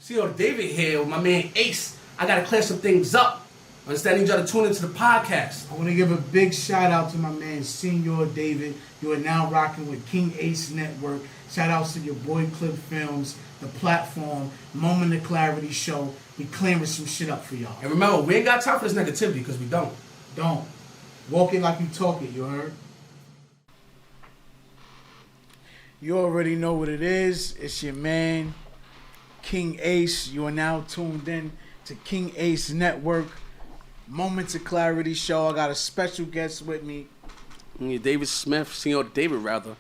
Senor David here with my man Ace. I gotta clear some things up. Understand? I need y'all to tune into the podcast. I want to give a big shout out to my man Senor David. You are now rocking with King Ace Network. Shout outs to your boy Clip Films, the platform, Moment of Clarity Show. We clearing some shit up for y'all. And remember, we ain't got time for this negativity because we don't. Don't. Walk it like you talk it, you heard? You already know what it is. It's your man, King Ace. You are now tuned in to King Ace Network, Moments of Clarity Show. I got a special guest with me. David Smith, Senor David, rather.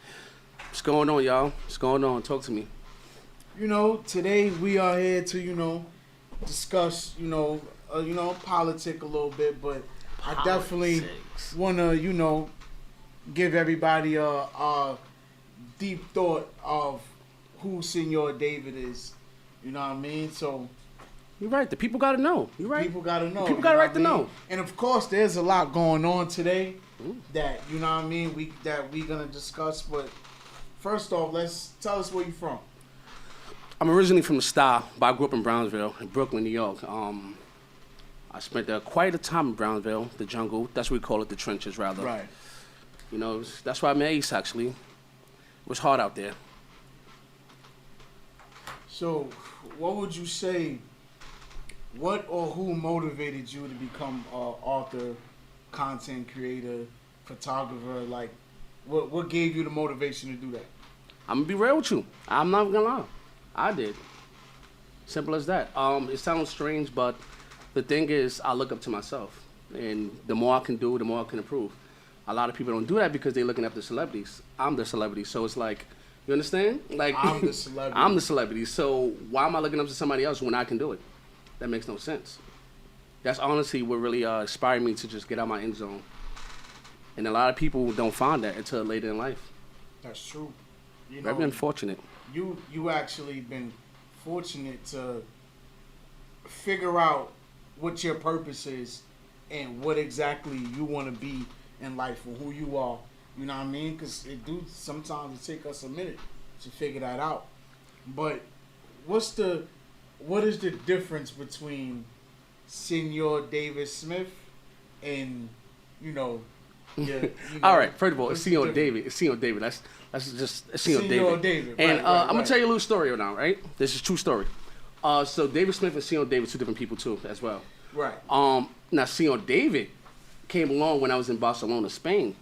What's going on, y'all? What's going on? Talk to me. Today we are here to, discuss, politic a little bit, but I definitely want to, give everybody a deep thought of who Senor David is. You know what I mean? So You're right. The people got to know. You're right. People got to know. People got a right to know. And of course, there's a lot going on today that, we going to discuss. But first off, tell us where you're from. I'm originally from the Style, but I grew up in Brownsville, in Brooklyn, New York. I spent quite a time in Brownsville, the jungle. That's what we call it, the trenches, rather. Right. That's why I met Ace, actually. It was hard out there. So, what would you say, what or who motivated you to become an author, content creator, photographer? Like, what gave you the motivation to do that? I'm going to be real with you. I'm not going to lie. I did. Simple as that. It sounds strange, but the thing is, I look up to myself. And the more I can do, the more I can improve. A lot of people don't do that because they're looking up to celebrities. I'm the celebrity, so it's like, you understand? Like I'm the celebrity. I'm the celebrity, so why am I looking up to somebody else when I can do it? That makes no sense. That's honestly what really inspired me to just get out of my end zone. And a lot of people don't find that until later in life. That's true. Very unfortunate. You actually been fortunate to figure out what your purpose is and what exactly you want to be in life or who you are. You know what I mean? Because sometimes it take us a minute to figure that out. But what is the difference between Senor David Smith and all right, first of all, it's Senor David. It's Senor David. That's just Senor David. And I'm gonna tell you a little story now, right? This is a true story. So David Smith and Senor David, two different people too, as well. Right. Now Senor David came along when I was in Barcelona, Spain.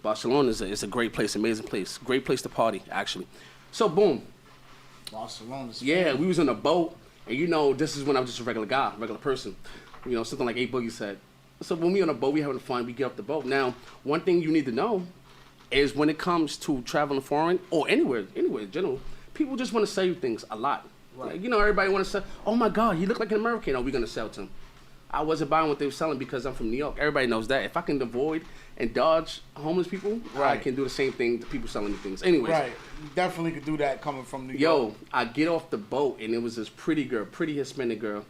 Barcelona is a great place, amazing place, great place to party, actually. So boom. Barcelona, Spain. Yeah, we was on a boat, and this is when I was just a regular guy, regular person. Something like A Boogie said. So when we on a boat, we having fun, we get off the boat. Now, one thing you need to know is when it comes to traveling foreign or anywhere in general, people just want to sell you things a lot. Right. Like, everybody want to sell, oh my God, you look like an American. Oh, we're going to sell to him. I wasn't buying what they were selling because I'm from New York. Everybody knows that. If I can avoid and dodge homeless people, I can do the same thing to people selling me things. Anyways. Right. You definitely could do that coming from New York. Yo, I get off the boat and it was this pretty Hispanic girl.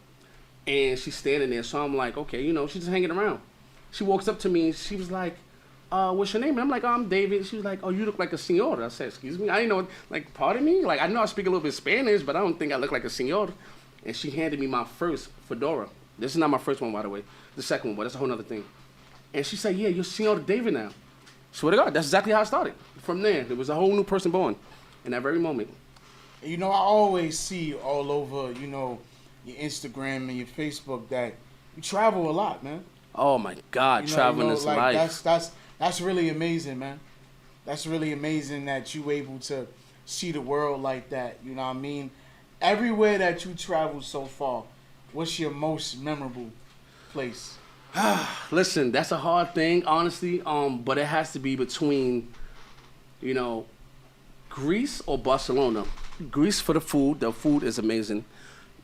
And she's standing there. So I'm like, okay, she's just hanging around. She walks up to me and she was like, what's your name? And I'm like, I'm David. She was like, oh, you look like a senor. I said, excuse me? I didn't know, pardon me? Like, I know I speak a little bit Spanish, but I don't think I look like a senor. And she handed me my first fedora. This is not my first one, by the way. The second one, but that's a whole other thing. And she said, yeah, you're Senor David now. Swear to God, that's exactly how it started. From there was a whole new person born in that very moment. I always see all over, your Instagram and your Facebook that you travel a lot, man. Oh my God, traveling is life. That's really amazing, man. That's really amazing that you able to see the world like that. You know what I mean? Everywhere that you travel so far, what's your most memorable place? Listen, that's a hard thing, honestly. But it has to be between, Greece or Barcelona. Greece for the food. The food is amazing.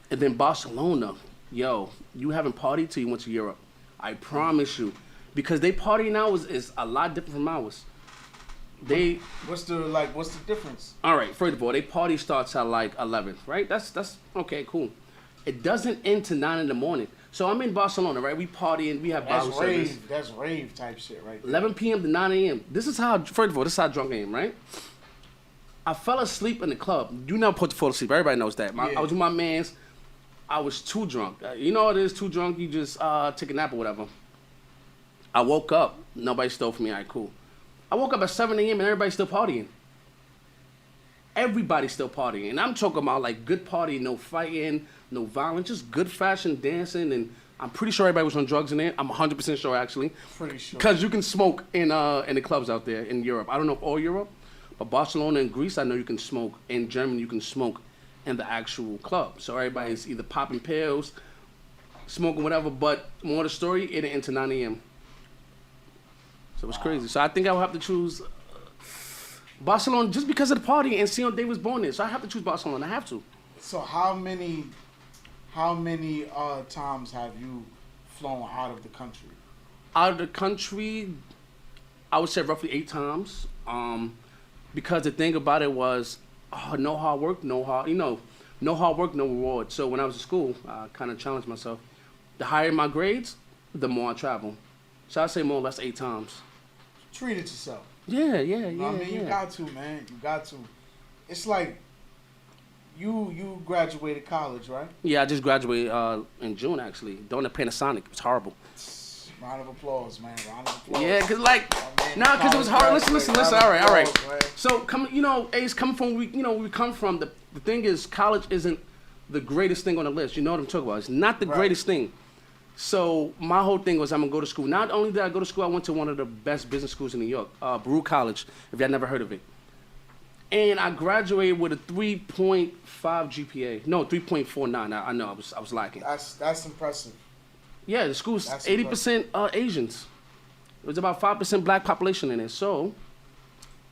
And then Barcelona, yo, you haven't partied till you went to Europe. I promise you. Because they party now is a lot different from ours. What's the difference? All right, first of all, they party starts at 11, right? That's okay, cool. It doesn't end till 9 in the morning. So I'm in Barcelona, right? We party and we have Bible service. That's rave type shit, right there. 11 p.m. to 9 a.m. This is how drunk I am, right? I fell asleep in the club. You never put to fall asleep. Everybody knows that. I was with my mans. I was too drunk. You know what it is, too drunk, you just take a nap or whatever. I woke up, nobody stole from me, all right, cool. I woke up at 7 a.m. and everybody's still partying. Everybody's still partying. And I'm talking about like good partying, no fighting, no violence, just good fashion dancing. And I'm pretty sure everybody was on drugs in there. I'm 100% sure, actually. Pretty sure. Because you can smoke in the clubs out there in Europe. I don't know if all Europe, but Barcelona and Greece, I know you can smoke. In Germany, you can smoke in the actual club. So everybody's either popping pills, smoking whatever. But more of the story, it ended into 9 a.m. So it was crazy. So I think I would have to choose Barcelona just because of the party and Senor Day was born there. So I have to choose Barcelona. I have to. So how many times have you flown out of the country? Out of the country, I would say roughly 8 times. Because the thing about it was, no hard work, no hard work, no reward. So when I was in school, I kind of challenged myself. The higher my grades, the more I travel. So I'd say more or less 8 times. Treat it yourself. Yeah. I mean, you got to, man. You got to. It's like you graduated college, right? Yeah, I just graduated in June, actually. During the Panasonic. It was horrible. Round of applause, man. Round of applause. Yeah, because it was hard. Listen. All right. So, Ace, coming from where we come from, the thing is, college isn't the greatest thing on the list. You know what I'm talking about. It's not the greatest thing. So my whole thing was I'm going to go to school. Not only did I go to school, I went to one of the best business schools in New York, Baruch College, if y'all never heard of it. And I graduated with a 3.5 GPA. No, 3.49. I know, I was lacking. That's impressive. Yeah, the school's 80% Asians. It was about 5% black population in it. So,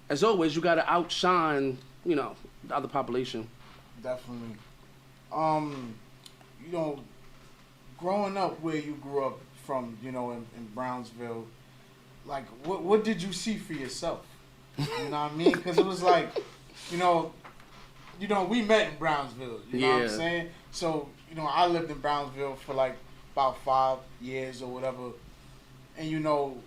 as always, you got to outshine, the other population. Definitely. Growing up where you grew up from, in Brownsville, like, what did you see for yourself? You know what I mean? Because it was like, we met in Brownsville. You know what I'm saying? So, I lived in Brownsville for like about 5 years or whatever. And,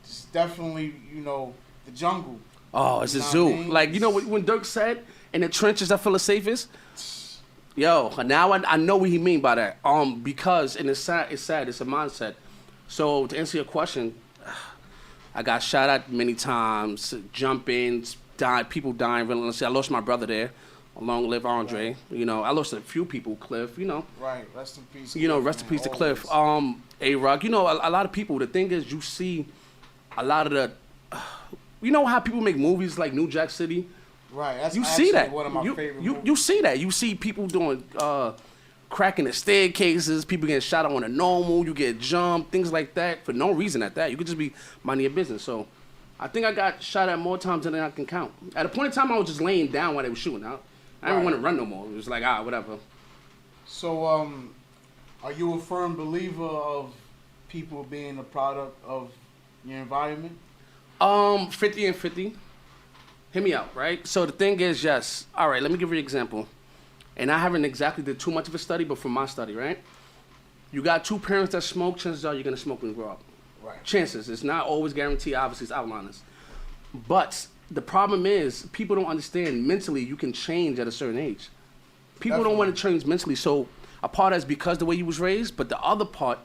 it's definitely, the jungle. Oh, it's a zoo. I mean? Like, when Dirk said, in the trenches I feel the safest? Yo, now I know what he mean by that. Because, and it's sad, it's a mindset. So, to answer your question, I got shot at many times, jumping, people dying relentlessly. I lost my brother there. Long live Andre. Right. I lost a few people, Cliff, Right, rest in peace. Rest in peace to Cliff. A-Rock, a lot of people, the thing is, you see a lot of the, how people make movies like New Jack City? Right, that's see that. One of my favorite movies. You see that. You see people doing, cracking the staircases, people getting shot on a normal, you get jumped, things like that, for no reason at that. You could just be minding your business. So, I think I got shot at more times than I can count. At a point in time, I was just laying down while they were shooting out. I didn't want to run no more. It was like, whatever. So, are you a firm believer of people being a product of your environment? 50 and 50. Hear me out, right? So the thing is, yes. All right, let me give you an example. And I haven't exactly did too much of a study, but from my study, right? You got 2 parents that smoke, chances are you're going to smoke when you grow up. Right. Chances. It's not always guaranteed, obviously, it's outliners. But the problem is, people don't understand mentally you can change at a certain age. People don't want to change mentally. So a part that's because the way you was raised, but the other part,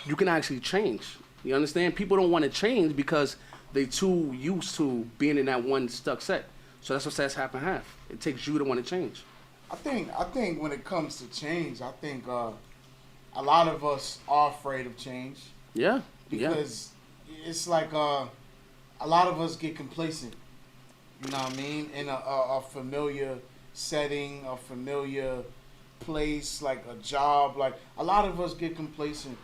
you can actually change. You understand? People don't want to change because they too used to being in that one stuck set. So that's what sets half and half. It takes you to want to change. I think when it comes to change, I think a lot of us are afraid of change. Yeah. Because it's like a lot of us get complacent. You know what I mean? In a familiar setting, a familiar place, like a job. Like, a lot of us get complacent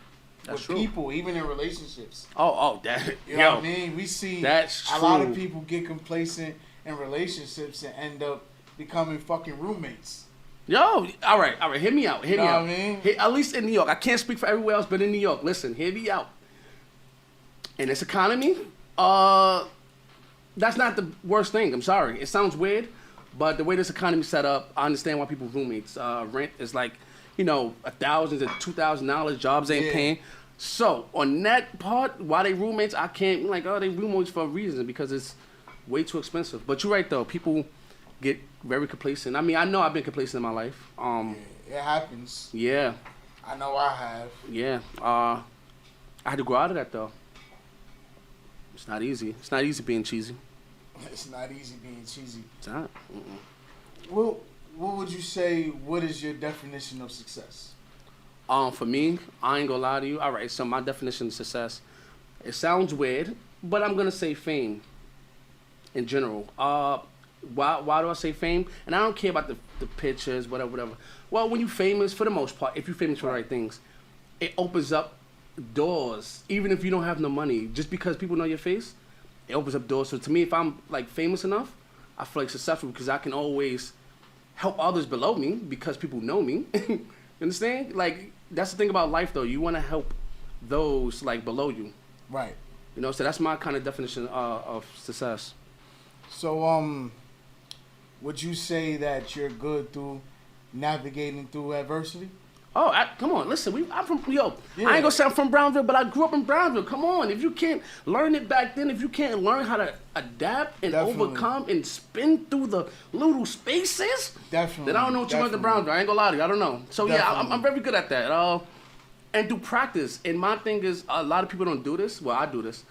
with people, even in relationships. You know what I mean? We see a lot of people get complacent in relationships and end up becoming fucking roommates. Yo, all right, hear me out. You know what I mean? At least in New York. I can't speak for everywhere else, but in New York, listen, hear me out. In this economy, that's not the worst thing. I'm sorry. It sounds weird, but the way this economy's set up, I understand why people roommates. Rent is like, $1,000 to $2,000. Jobs ain't paying. So on that part, why they roommates, I can't they roommates for a reason because it's way too expensive. But you're right though. People get very complacent. I mean, I know I've been complacent in my life. It happens. Yeah, I know I have. yeah. I had to grow out of that though. It's not easy. It's not easy being cheesy. It's not easy being cheesy. It's not. What would you say? What is your definition of success? For me, I ain't gonna lie to you. All right, so my definition of success, it sounds weird, but I'm gonna say fame. In general, why do I say fame? And I don't care about the pictures, whatever. Well, when you famous, for the most part, if you're famous for the right things, it opens up doors. Even if you don't have no money, just because people know your face, it opens up doors. So to me, if I'm like famous enough, I feel like successful because I can always help others below me because people know me. You understand? Like that's the thing about life, though. You want to help those like below you. Right. You know, so that's my kind of definition of success. So, would you say that you're good through navigating through adversity? Oh, come on, listen, I'm from, Yeah. I ain't gonna say I'm from Brownsville, but I grew up in Brownsville. Come on, if you can't learn it back then, if you can't learn how to adapt and Definitely. overcome and spin through the little spaces, Definitely. then I don't know what you learned in Brownsville. I ain't gonna lie to you, I don't know. So yeah, Definitely. I'm very good at that. And through practice, and my thing is, a lot of people don't do this. Well, I do this.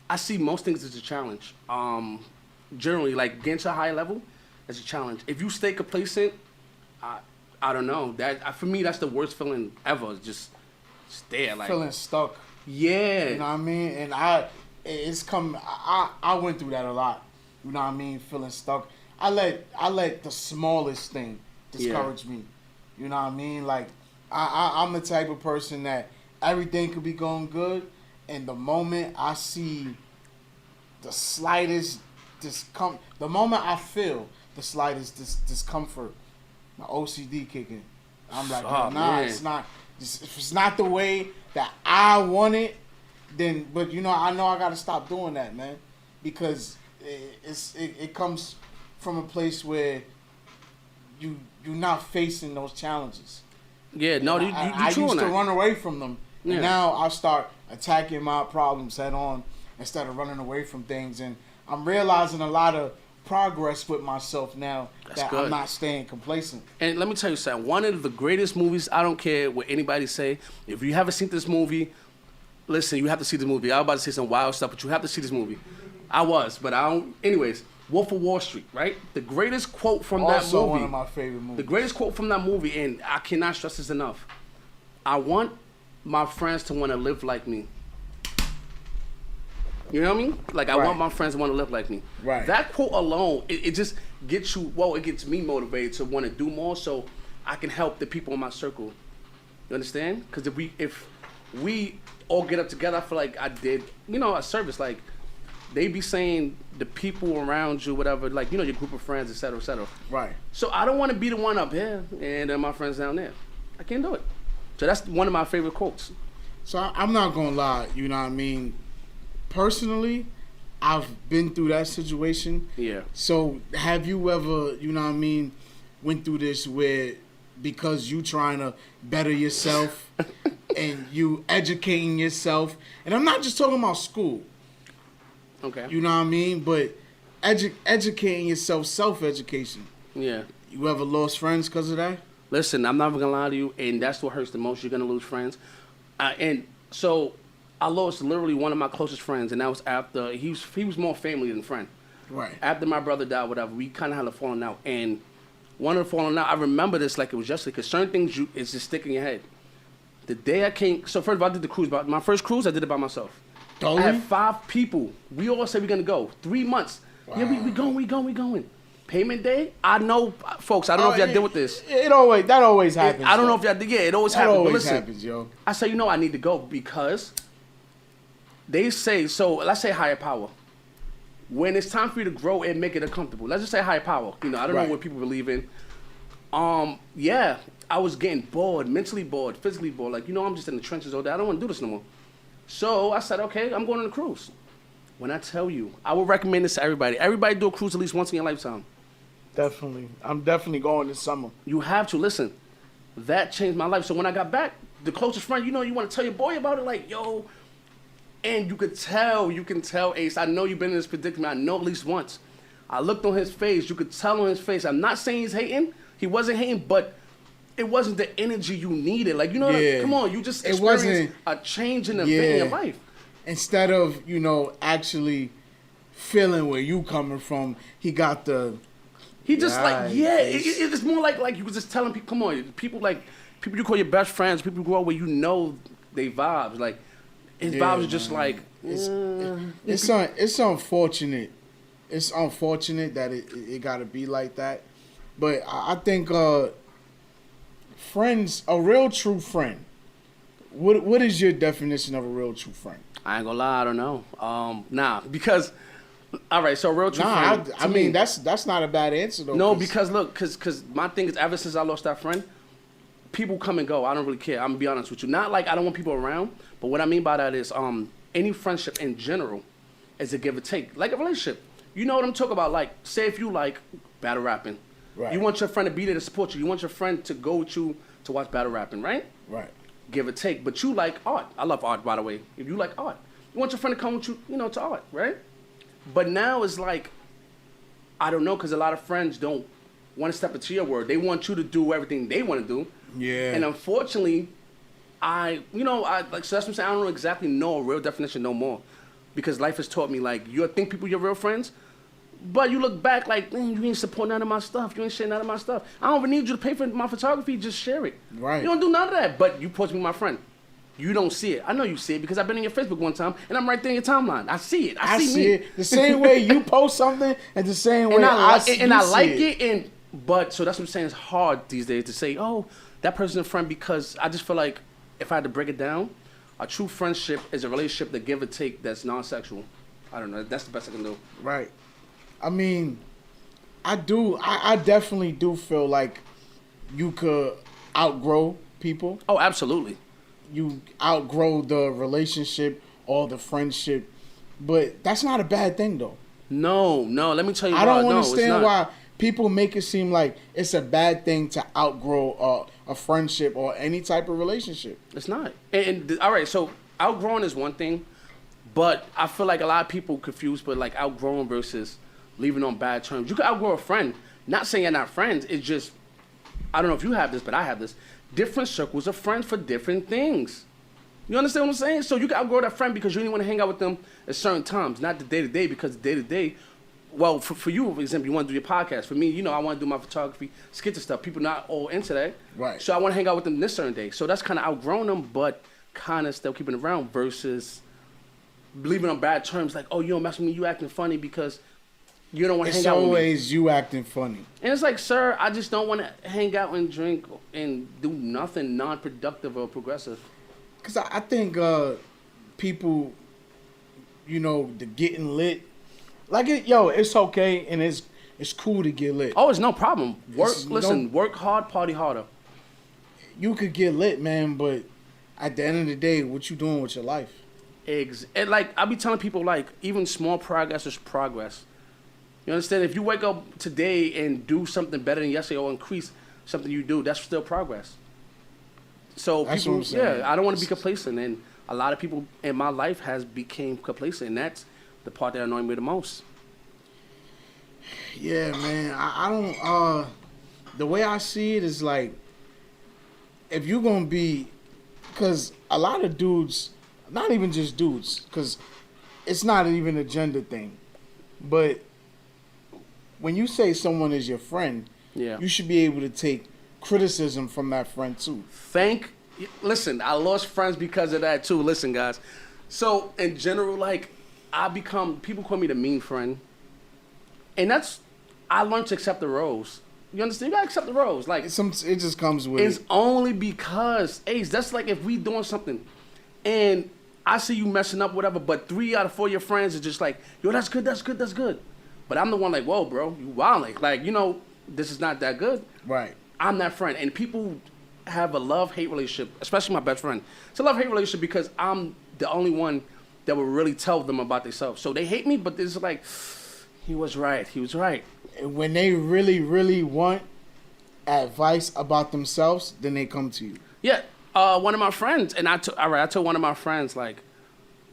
I see most things as a challenge. Generally, like getting to a high level, as a challenge. If you stay complacent, I don't know. That for me, that's the worst feeling ever. Just there, like Feeling stuck. yeah. You know what I mean? And it's come. I went through that a lot. You know what I mean? Feeling stuck. I let the smallest thing discourage me. You know what I mean? Like I'm the type of person that everything could be going good, and the moment I see the slightest the moment I feel the slightest discomfort, my OCD kicking. I'm like, nah, man. it's not. If it's not the way that I want it, then. But I know I gotta stop doing that, man, because it comes from a place where you're not facing those challenges. Yeah, no, you I true used on to that. run away from them, Yeah. and now I start attacking my problems head on instead of running away from things. And I'm realizing a lot of progress with myself now that good. I'm not staying complacent. And let me tell you something. One of the greatest movies, I don't care what anybody say. If you haven't seen this movie, listen, you have to see the movie. I was about to say some wild stuff, but you have to see this movie. I was, but I don't. Anyways, Wolf of Wall Street, right? The greatest quote from that Also movie. one of my favorite movies. The greatest quote from that movie, and I cannot stress this enough. I want my friends to want to live like me. You know what I mean? Like, I Right. want my friends to want to live like me. Right. That quote alone, it just gets you, it gets me motivated to want to do more so I can help the people in my circle. You understand? Because if we all get up together, I feel like I did, a service. Like, they be saying the people around you, whatever, like, your group of friends, et cetera, et cetera. Right. So I don't want to be the one up here and then my friends down there. I can't do it. So that's one of my favorite quotes. So I'm not gonna lie, you know what I mean? Personally, I've been through that situation. Yeah. So have you ever, went through this where because you trying to better yourself and you educating yourself, and I'm not just talking about school, Okay. you know what I mean? But educating yourself, self-education. Yeah. You ever lost friends because of that? Listen, I'm not even gonna lie to you, and that's what hurts the most. You're gonna lose friends, and so I lost literally one of my closest friends, and that was after he was more family than friend. Right. After my brother died, whatever, we kind of had a falling out, and one of the falling out, I remember this like it was yesterday, because certain things it's just stick in your head. The day I came, so first of all, I did the cruise, but my first cruise I did it by myself. Totally? I had 5 people. We all said we're gonna go. 3 months. Wow. Yeah, we going. Payment day, I know, folks. I don't know if y'all deal with this. That always happens. I don't know if y'all did. Yeah, it always that happens. But always listen, happens, yo. I say, I need to go because they say, so let's say higher power. When it's time for you to grow and make it uncomfortable, let's just say higher power. I don't Right. know what people believe in. Yeah, I was getting bored, mentally bored, physically bored. Like, I'm just in the trenches all day. I don't want to do this no more. So I said, okay, I'm going on a cruise. When I tell you, I would recommend this to everybody. Everybody do a cruise at least once in your lifetime. Definitely. I'm definitely going this summer. You have to. Listen, that changed my life. So when I got back, the closest friend, you want to tell your boy about it, like, yo. And you can tell, Ace, I know you've been in this predicament. I know at least once. I looked on his face. You could tell on his face. I'm not saying he's hating. He wasn't hating, but it wasn't the energy you needed. Like, you know, come on, you just experienced a change in the in your life. Instead of, you know, actually feeling where you coming from, he got the... He just it's more like you was just telling people, come on, people you call your best friends, people you grow up with, you know they vibes. Like, his vibes are just like... It's unfortunate. It's unfortunate that it got to be like that. But I think friends, a real true friend, what is your definition of a real true friend? I ain't gonna lie, I don't know. Because... All right, so real true friend. I mean that's not a bad answer though. No, because look, because my thing is ever since I lost that friend, people come and go. I don't really care. I'm gonna be honest with you. Not like I don't want people around, but what I mean by that is any friendship in general is a give or take, like a relationship. You know what I'm talking about? Like, say if you like battle rapping, right. You want your friend to be there to support you. You want your friend to go with you to watch battle rapping, right? Right. Give or take. But you like art. I love art, by the way. If you like art, you want your friend to come with you, you know, to art, right? But now it's like, I don't know, because a lot of friends don't want to step into your word. They want you to do everything they want to do. Yeah. And unfortunately, so that's what I'm saying. I don't exactly know a real definition no more. Because life has taught me, like, you think people your real friends, but you look back like, man, you ain't support none of my stuff. You ain't share none of my stuff. I don't even need you to pay for my photography. Just share it. Right. You don't do none of that, but you post me my friend. You don't see it. I know you see it because I've been in your Facebook one time and I'm right there in your timeline. I see it. I see me. It. The same way you post something and the same way I see it. But so that's what I'm saying. It's hard these days to say, oh, that person's a friend, because I just feel like if I had to break it down, a true friendship is a relationship that give or take that's non-sexual. I don't know. That's the best I can do. Right. I mean, I definitely do feel like you could outgrow people. Oh, absolutely. You outgrow the relationship or the friendship, but that's not a bad thing though. No. Let me tell you. I don't understand why people make it seem like it's a bad thing to outgrow a friendship or any type of relationship. It's not. And all right, so outgrowing is one thing, but I feel like a lot of people confuse, but like outgrowing versus leaving on bad terms. You can outgrow a friend. Not saying you're not friends. It's just, I don't know if you have this, but I have this. Different circles of friends for different things. You understand what I'm saying? So you can outgrow that friend because you didn't want to hang out with them at certain times, not the day-to-day, because the day-to-day, well, for you, for example, you want to do your podcast. For me, you know, I want to do my photography, skits and stuff. People not all into that. Right. So I want to hang out with them this certain day. So that's kind of outgrown them, but kind of still keeping around versus leaving on bad terms. Like, oh, you don't mess with me, you acting funny because you don't want to hang out with me. It's always you acting funny. And it's like, sir, I just don't want to hang out and drink and do nothing non-productive or progressive. Because I think people, you know, the getting lit, like, it's okay and it's cool to get lit. Oh, it's no problem. Work hard, party harder. You could get lit, man, but at the end of the day, what you doing with your life? And like, I be telling people, like, even small progress is progress. You understand? If you wake up today and do something better than yesterday or increase something you do, that's still progress. So that's people, what I'm saying. I don't want to be complacent, and a lot of people in my life has became complacent, and that's the part that annoys me the most. Yeah, man. I don't. The way I see it is like, if you're gonna be, because a lot of dudes, not even just dudes, because it's not even a gender thing, but when you say someone is your friend, you should be able to take criticism from that friend too. Listen, I lost friends because of that too. Listen, guys. So in general, like, people call me the mean friend. And I learned to accept the roles. You understand? You gotta accept the roles. Like, it just comes with it's only because, Ace, that's like if we doing something and I see you messing up, whatever, but 3 out of 4 of your friends are just like, yo, that's good. But I'm the one like, whoa, bro, you wilding. Like, you know, this is not that good. Right. I'm that friend. And people have a love-hate relationship, especially my best friend. It's a love-hate relationship because I'm the only one that will really tell them about themselves. So they hate me, but it's like, he was right. When they really, really want advice about themselves, then they come to you. Yeah. One of my friends, and I told one of my friends, like,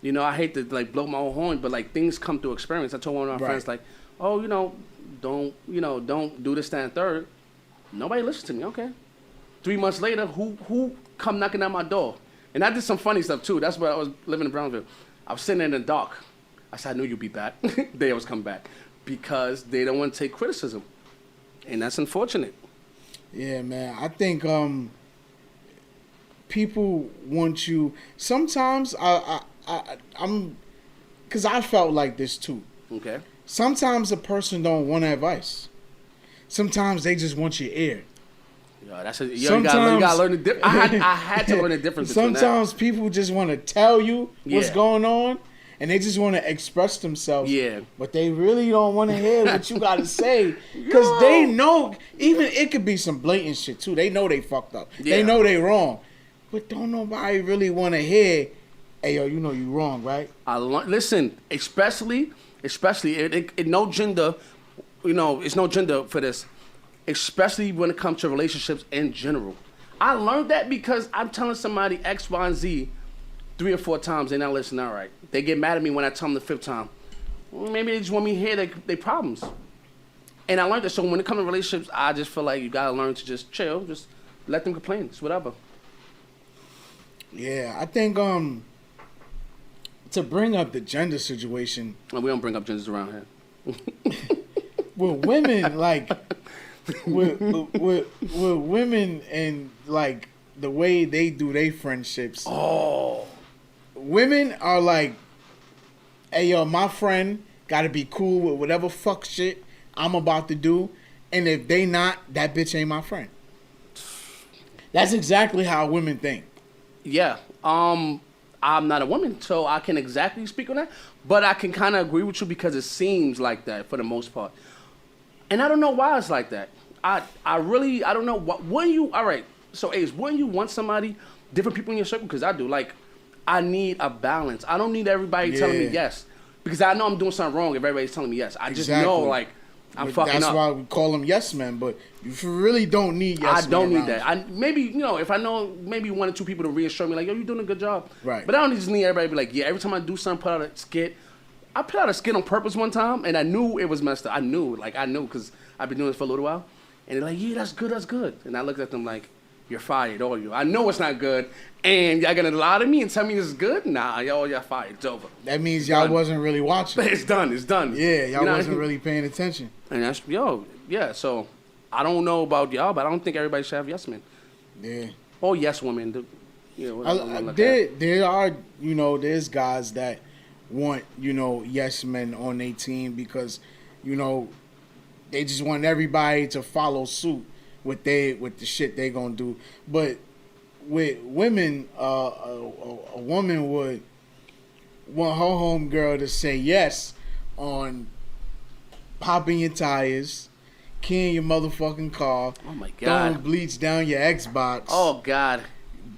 you know, I hate to, like, blow my own horn, but, like, things come through experience. I told one of my friends, like, oh, you know, don't do this, that, and third. Nobody listened to me. Okay. 3 months later, who come knocking at my door? And I did some funny stuff too. That's where I was living in Brownsville. I was sitting in the dark. I said, I knew you'd be back. They always come back because they don't want to take criticism, and that's unfortunate. Yeah, man. I think people want you. Sometimes I'm, because I felt like this too. Okay. Sometimes a person don't want advice. Sometimes they just want your ear. Yo, you gotta learn the difference. I had to learn the difference. Sometimes people just want to tell you what's going on, and they just want to express themselves. Yeah. But they really don't want to hear what you got to say, because they know, even it could be some blatant shit too. They know they fucked up. Yeah. They know they wrong, but don't nobody really want to hear, hey yo, you know you wrong, right? Listen, especially it no gender, it's no gender for this. Especially when it comes to relationships in general. I learned that because I'm telling somebody X, Y, and Z 3 or 4 times, they're not listening. All right. They get mad at me when I tell them the 5th time. Maybe they just want me to hear their problems. And I learned that. So when it comes to relationships, I just feel like you got to learn to just chill. Just let them complain. It's whatever. Yeah, I think to bring up the gender situation. We don't bring up genders around here. With women, like... with women and like the way they do their friendships. Oh, women are like, hey yo, my friend got to be cool with whatever fuck shit I'm about to do, and if they not, that bitch ain't my friend. That's exactly how women think. Yeah. I'm not a woman, so I can exactly speak on that, but I can kind of agree with you because it seems like that for the most part. And I don't know why it's like that. I don't know what when you all right. So Ace, when you want somebody, different people in your circle, because I do. Like, I need a balance. I don't need everybody telling me yes, because I know I'm doing something wrong if everybody's telling me yes. I just know like I'm fucking up. That's why we call them yes men. But you really don't need yes men. I don't need that. I maybe if I know maybe 1 or 2 people to reassure me like, yo, you're doing a good job. Right. But I don't just need everybody to be like, yeah. Every time I do something, put out a skit. I put out a skit on purpose one time, and I knew it was messed up. I knew because I've been doing this for a little while. And they're like, yeah, that's good. And I looked at them like, you're fired, all you. I know it's not good. And y'all gonna lie to me and tell me it's good? Nah, y'all fired. It's over. That means y'all wasn't really watching. It's done. Yeah, y'all wasn't really paying attention. And that's, yeah. So, I don't know about y'all, but I don't think everybody should have yes men. Yeah. Or yes women. There are, there's guys that want, yes men on their team because, they just want everybody to follow suit with the shit they gonna do. But with women, a woman would want her homegirl to say yes on popping your tires, keying your motherfucking car, oh my God, throwing bleach down your Xbox, oh God,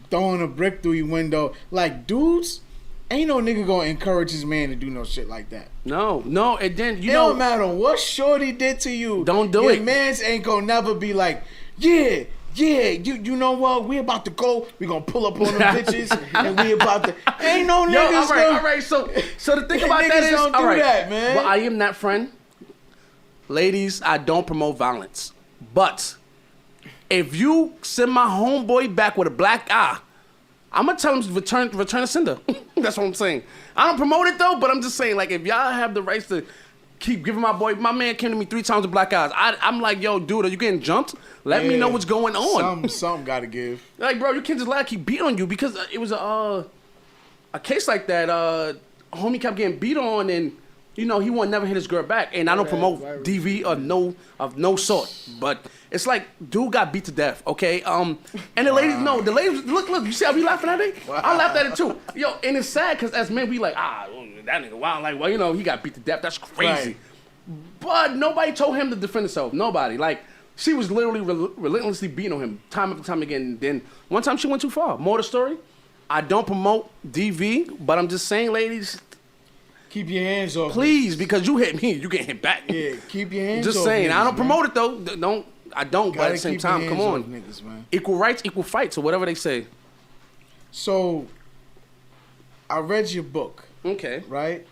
throwing a brick through your window. Like, dudes, ain't no nigga gonna encourage his man to do no shit like that. No, and then it don't matter what shorty did to you. Don't do it. Your mans ain't gonna never be like, yeah, you know what? We about to go. We gonna pull up on them bitches, and we about to. Ain't no niggas. All right. So the thing about that is, don't do that, man. Well, I am that friend. Ladies, I don't promote violence, but if you send my homeboy back with a black eye, I'm gonna tell him return the sender. That's what I'm saying. I don't promote it though, but I'm just saying, like, if y'all have the rights to keep giving my man came to me 3 times with black eyes. I'm like, yo, dude, are you getting jumped? Let me know what's going on. Something gotta give. Like, bro, you can't just let keep beating on you because it was a case like that. Homie kept getting beat on, and he won't never hit his girl back. And I don't promote DV of no sort, but it's like dude got beat to death. Okay, and the ladies, look, you see how we laughing at it? Wow. I laughed at it too, yo. And it's sad because as men we like, that nigga wild. Like, well, he got beat to death. That's crazy. Right. But nobody told him to defend himself. Nobody. Like, she was literally relentlessly beating on him time after time again. Then one time she went too far. More to the story. I don't promote DV, but I'm just saying, ladies, keep your hands off. Please, because you hit me, you get hit back. Yeah, keep your hands off. Just saying, niggas, I don't promote it though. I don't. But at the same time, come on, niggas, man. Equal rights, equal fights, or whatever they say. So, I read your book. Okay. Right?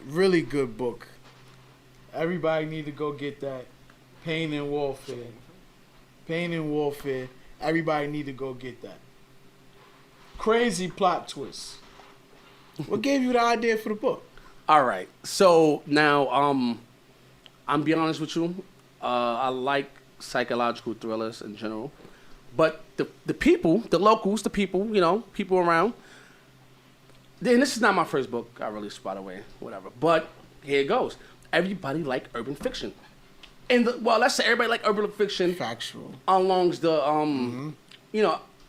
Really good book. Everybody need to go get that. Pain and Warfare. Pain and Warfare. Everybody need to go get that. Crazy plot twist. What gave you the idea for the book? All right. So now, I'm be honest with you. I like psychological thrillers in general, but the people, the locals, the people, people around. And this is not my first book I released, by the way, whatever. But here it goes. Everybody like urban fiction, and let's say everybody like urban fiction. Factual. Alongs the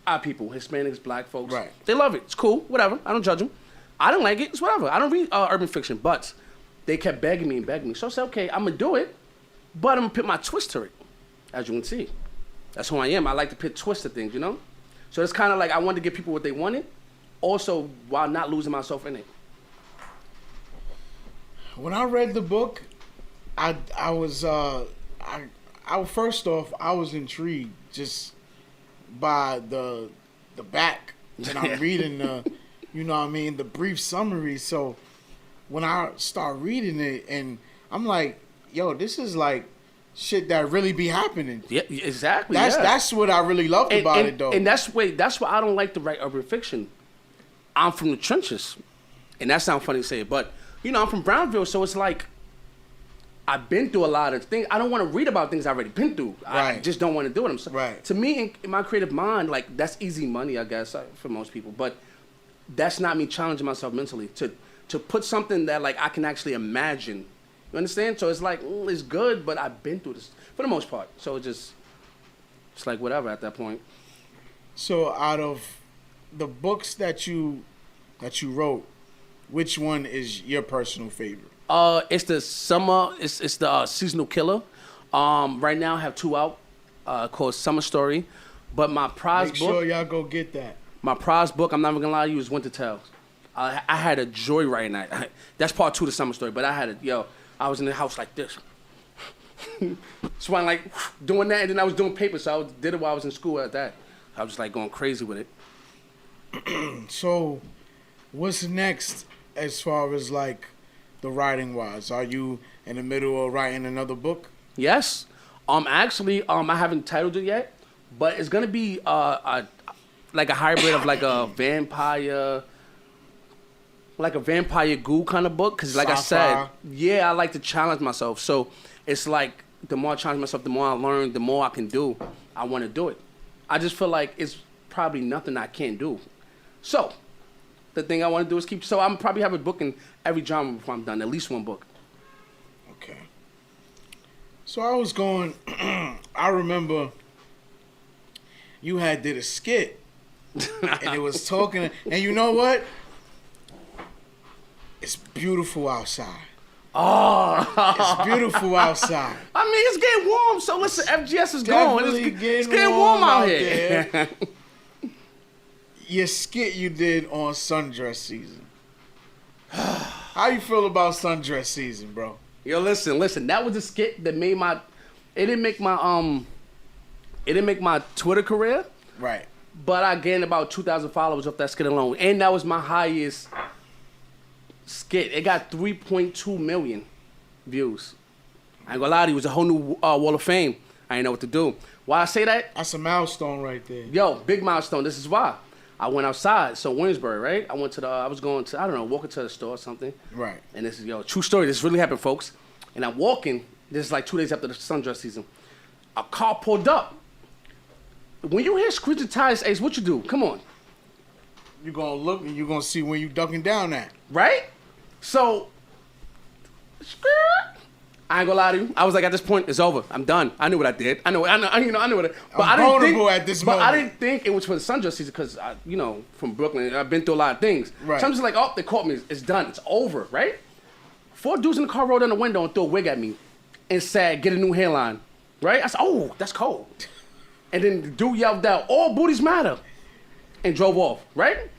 our people, Hispanics, black folks. Right. They love it. It's cool. Whatever. I don't judge them. I don't like it. It's whatever. I don't read urban fiction, but they kept begging me. So I said, okay, I'm gonna do it, but I'm gonna put my twist to it. As you can see, that's who I am. I like to put twists to things, So it's kind of like I wanted to give people what they wanted, also while not losing myself in it. When I read the book, I was first off I was intrigued just by the back that I'm reading the brief summary. So when I start reading it and I'm like, yo, this is like shit that really be happening. Yeah, exactly. That's what I really loved about it though. And that's why I don't like to write urban fiction. I'm from the trenches, and that sounds funny to say it, but I'm from Brownville, so it's like I've been through a lot of things. I don't want to read about things I've already been through. Right. I just don't want to do it. Right. To me, in my creative mind, like that's easy money, I guess, for most people. But that's not me challenging myself mentally to put something that like I can actually imagine. You understand? So it's like it's good, but I've been through this for the most part. So it's like whatever at that point. So out of the books that you wrote, which one is your personal favorite? It's the summer. It's the seasonal killer. Right now I have 2 out, called Summer Story, but my prize book. Make sure y'all go get that. My prize book, I'm not even gonna lie to you, is Winter Tales. I had a joy writing that. That's part 2 of the Summer Story, but I was in the house like this. So I'm like doing that, and then I was doing paper, so I did it while I was in school at that. I was just like going crazy with it. So, what's next as far as like the writing wise? Are you in the middle of writing another book? Yes. Actually, I haven't titled it yet, but it's gonna be like a hybrid of like a vampire ghoul kind of book. Cause like I said, yeah, I like to challenge myself. So it's like the more I challenge myself, the more I learn, the more I can do. I want to do it. I just feel like it's probably nothing I can't do. So the thing I want to do is so I'm probably have a book in every genre before I'm done, at least one book. Okay. So I was going, I remember you did a skit and it was talking, and you know what? It's beautiful outside. Oh. It's beautiful outside. I mean, it's getting warm, so listen, FGS is Definitely going. It's getting warm out here. Your skit you did on sundress season. How you feel about sundress season, bro? Yo, listen. That was a skit that made it didn't make my Twitter career. Right. But I gained about 2,000 followers off that skit alone, and that was my highest skit. It got 3.2 million views. I ain't gonna lie to you, it was a whole new wall of fame. I ain't know what to do. Why I say that? That's a milestone right there. Yo, big milestone. This is why. I went outside, so Williamsburg, right? I was going to, I don't know, walking to the store or something. Right. And this is, true story. This really happened, folks. And I'm walking, this is like 2 days after the sundress season. A car pulled up. When you hear screeching tires, Ace, what you do? Come on. You're going to look and you're going to see where you ducking down at. Right? So, I ain't gonna lie to you. I was like, at this point, it's over. I'm done. I knew what I did. I knew what I. But I'm vulnerable at this moment. But I didn't think it was for the sundress season because, from Brooklyn, I've been through a lot of things. Right. So I'm just like, oh, they caught me. It's done. It's over, right? 4 dudes in the car rolled down the window and threw a wig at me and said, get a new hairline. Right? I said, oh, that's cold. And then the dude yelled out, all booties matter, and drove off, right?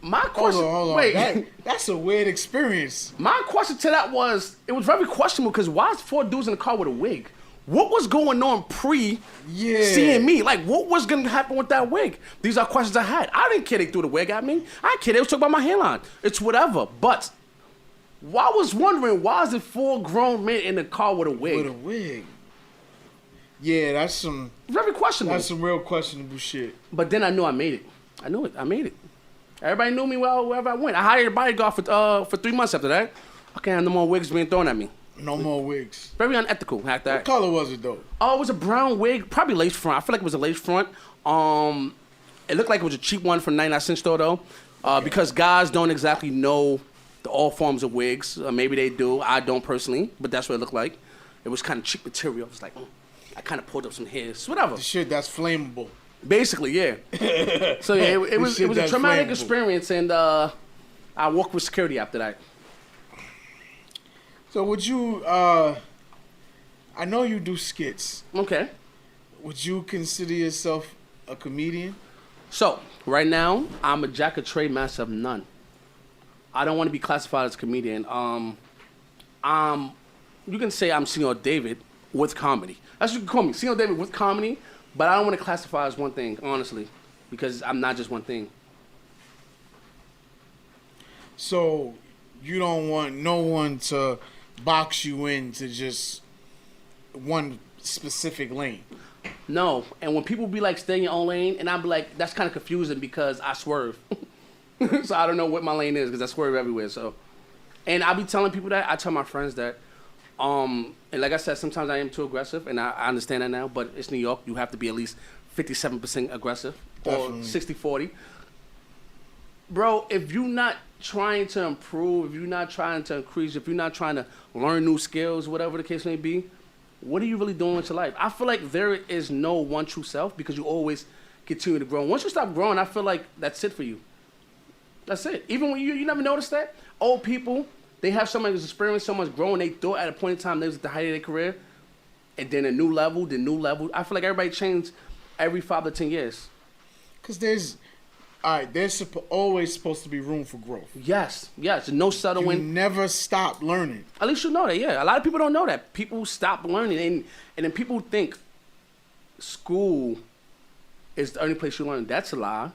My question, hold on. Wait. That's a weird experience. My question to that was, it was very questionable because why is 4 dudes in the car with a wig? What was going on seeing me? Like, what was going to happen with that wig? These are questions I had. I didn't care they threw the wig at me. I didn't care they was talking about my hairline. It's whatever. But Well, I was wondering, why is it 4 grown men in the car with a wig? With a wig. Yeah, that's some... Very questionable. That's some real questionable shit. But then I knew I made it. I knew it. I made it. Everybody knew me well wherever I went. I hired a bodyguard for 3 months after that. I can't have no more wigs being thrown at me. No more wigs. Very unethical. Like that. What color was it, though? Oh, it was a brown wig, probably lace front. I feel like it was a lace front. It looked like it was a cheap one from 99-cent store, though. Because guys don't exactly know all forms of wigs. Maybe they do. I don't personally, but that's what it looked like. It was kind of cheap material. It was like, I kind of pulled up some hairs. Whatever. The shit that's flammable. Basically, yeah. So, yeah, it was a traumatic experience, and I walked with security after that. So would you, I know you do skits. Okay. Would you consider yourself a comedian? So, right now, I'm a jack of trade, master of none. I don't want to be classified as a comedian. You can say I'm Senor David with comedy. That's what you can call me, Senor David with comedy, but I don't want to classify as one thing, honestly, because I'm not just one thing. So, you don't want no one to box you into just one specific lane? No, and when people be like, stay in your own lane, and I'm like, that's kind of confusing because I swerve. So I don't know what my lane is because I swerve everywhere. So, and I be telling people that. I tell my friends that. And like I said, sometimes I am too aggressive, and I understand that now. But it's New York. You have to be at least 57% aggressive. Definitely. Or 60-40. Bro, if you're not trying to improve, if you're not trying to increase, if you're not trying to learn new skills, whatever the case may be, what are you really doing with your life? I feel like there is no one true self because you always continue to grow. Once you stop growing, I feel like that's it for you. That's it. Even when you never notice that? Old people, they have someone who's experienced so much growing, they thought at a point in time they was at the height of their career, and then a new level, the new level. I feel like everybody changed every 5 to 10 years. Because there's always supposed to be room for growth. Yes. No settling. You never stop learning. At least you know that, yeah. A lot of people don't know that. People stop learning, and then people think school is the only place you learn. That's a lie.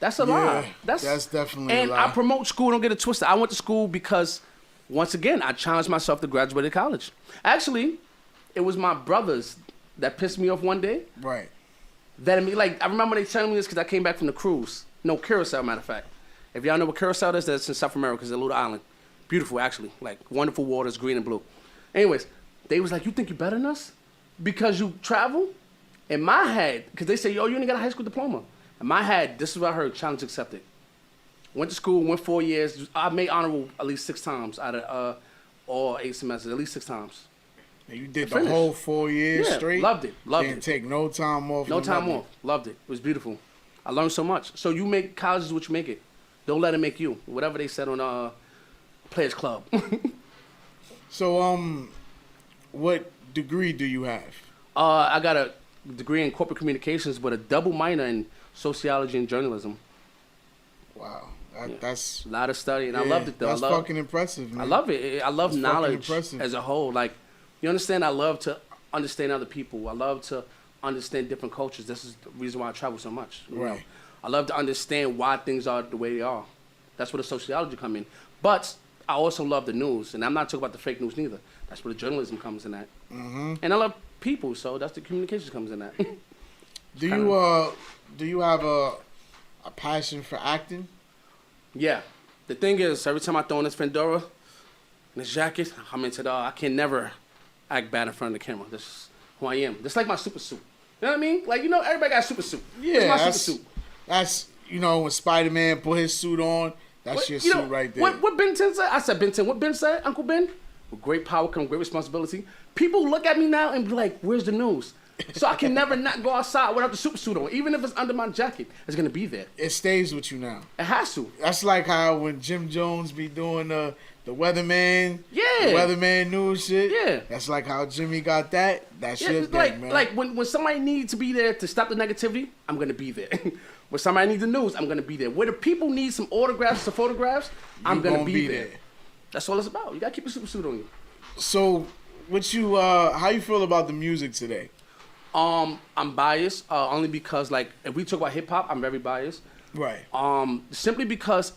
That's a lie. That's definitely a lie. And I promote school, don't get it twisted. I went to school because, once again, I challenged myself to graduate college. Actually, it was my brothers that pissed me off one day. Right. That I remember they telling me this because I came back from the cruise. No, Curacao, matter of fact. If y'all know what Curacao is, that's in South America. It's a little island. Beautiful, actually. Like, wonderful waters, green and blue. Anyways, they was like, you think you better than us? Because you travel? In my head, because they say, yo, you only got a high school diploma. In my head, this is what I heard, challenge accepted. Went to school, went 4 years. I made honorable at least 6 times out of all 8 semesters, at least 6 times. And you did the whole 4 years straight? Loved it. Didn't take no time off. No time off. Loved it. It was beautiful. I learned so much. So you make college is what you make it. Don't let it make you. Whatever they said on Players Club. So, what degree do you have? I got a degree in corporate communications with a double minor in sociology and journalism. Wow. That's a lot of study, and I loved it, though. That's fucking impressive, man. I love it. I love knowledge as a whole. Like, you understand, I love to understand other people. I love to understand different cultures. This is the reason why I travel so much. You know? I love to understand why things are the way they are. That's where the sociology come in. But I also love the news, and I'm not talking about the fake news neither. That's where the journalism comes in at. Mm-hmm. And I love people, so that's the communications comes in at. Do you have a passion for acting? Yeah. The thing is, every time I throw on this fedora and this jacket, I'm into I can never act bad in front of the camera. This is who I am. That's like my super suit. You know what I mean? Like, everybody got a super suit. Yeah, that's my super suit. That's, when Spider-Man put his suit on, that's your suit right there. What Ben 10 said? I said Ben 10. What Ben said, Uncle Ben? With great power comes great responsibility. People look at me now and be like, where's the news? So I can never not go outside without the super suit on. Even if it's under my jacket, it's going to be there. It stays with you now. It has to. That's like how when Jim Jones be doing the weatherman, the weatherman news shit. Yeah. That's like how Jimmy got that. That's your thing, man. Like when somebody needs to be there to stop the negativity, I'm going to be there. When somebody needs the news, I'm going to be there. Where the people need some autographs or photographs, I'm going to be there. That's all it's about. You got to keep a super suit on you. So, how you feel about the music today? I'm biased only because, like, if we talk about hip hop, I'm very biased. Right. Simply because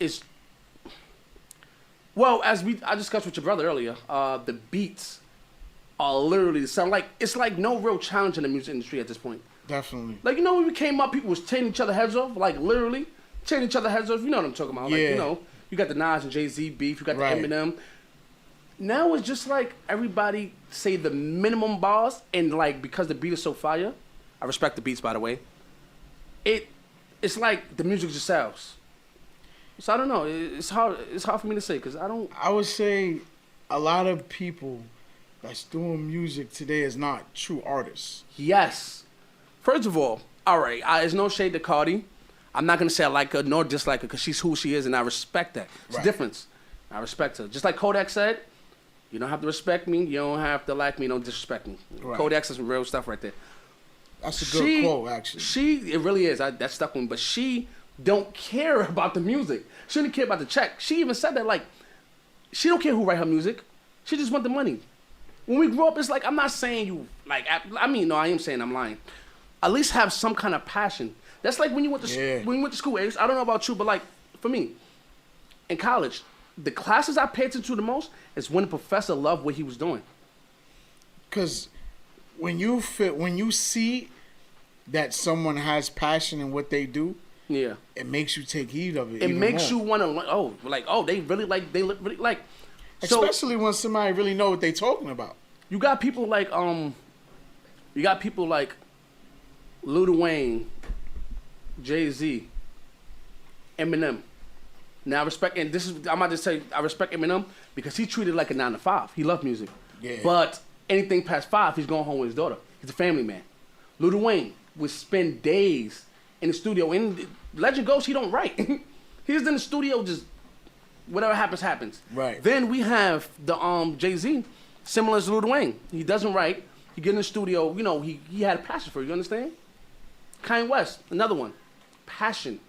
Well, I discussed with your brother earlier, the beats are literally sound like it's like no real challenge in the music industry at this point. Definitely. Like, you know, when we came up, people was tearing each other heads off, like literally tearing each other heads off. You know what I'm talking about? Like, you know, you got the Nas and Jay-Z beef, you got the Eminem. Now it's just like everybody say the minimum bars, and like because the beat is so fire, I respect the beats, by the way. It's like the music just sells. So I don't know. It's hard for me to say because I don't. I would say a lot of people that's doing music today is not true artists. Yes. First of all right, there's no shade to Cardi. I'm not gonna say I like her nor dislike her because she's who she is, and I respect that. It's a difference. I respect her. Just like Kodak said, you don't have to respect me. You don't have to like me. Don't disrespect me. Right. Kodak said some real stuff right there. That's a good quote, actually. It really is. That stuck with me. But she don't care about the music. She don't care about the check. She even said that, like, she don't care who write her music. She just want the money. When we grew up, it's like, I'm not saying you, like, I mean, no, I am saying I'm lying. At least have some kind of passion. That's like when you went to school. I don't know about you, but like, for me, in college, the classes I paid attention to the most is when the professor loved what he was doing. Because when you see that someone has passion in what they do, it makes you take heed of it. It makes you want to they really like. Especially when somebody really know what they talking about. You got people like Lil Wayne, Jay-Z, Eminem. Now I respect, and I'm about to say I respect Eminem because he treated it like a 9 to 5. He loved music. Yeah. But anything past 5, he's going home with his daughter. He's a family man. Lil Wayne would spend days in the studio. And legend goes, he don't write. He's in the studio, just whatever happens. Right. Then we have the Jay-Z, similar to Lil Wayne. He doesn't write. He get in the studio. You know, he had a passion for it. You understand? Kanye West, another one, passion.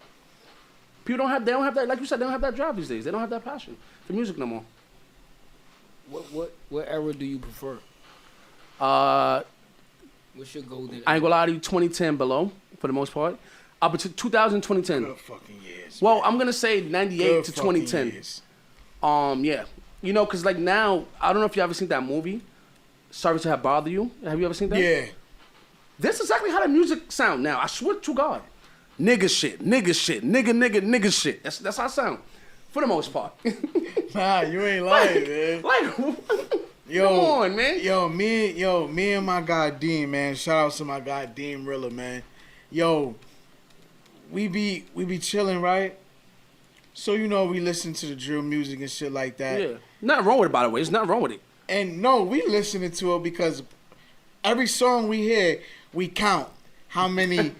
People they don't have that, like you said, they don't have that drive these days. They don't have that passion for music no more. What era do you prefer? What's your golden? I ain't gonna lie to you, 2010 below for the most part. Up to 2000, 2010. Good fucking years. Well, man. I'm gonna say 98 to 2010. Years. Yeah, you know, cause like now, I don't know if you ever seen that movie. Sorry to Have Bothered You. Have you ever seen that? Yeah. This is exactly how the music sound now. I swear to God. Nigga shit, nigga shit. That's how it sound. For the most part. Nah, you ain't lying, man. Come on, man. Me and my guy Dean, man. Shout out to my guy Dean Rilla, man. Yo, we be chilling, right? So you know we listen to the drill music and shit like that. Yeah. Nothing wrong with it, by the way. There's nothing wrong with it. And no, we listening to it because every song we hear, we count how many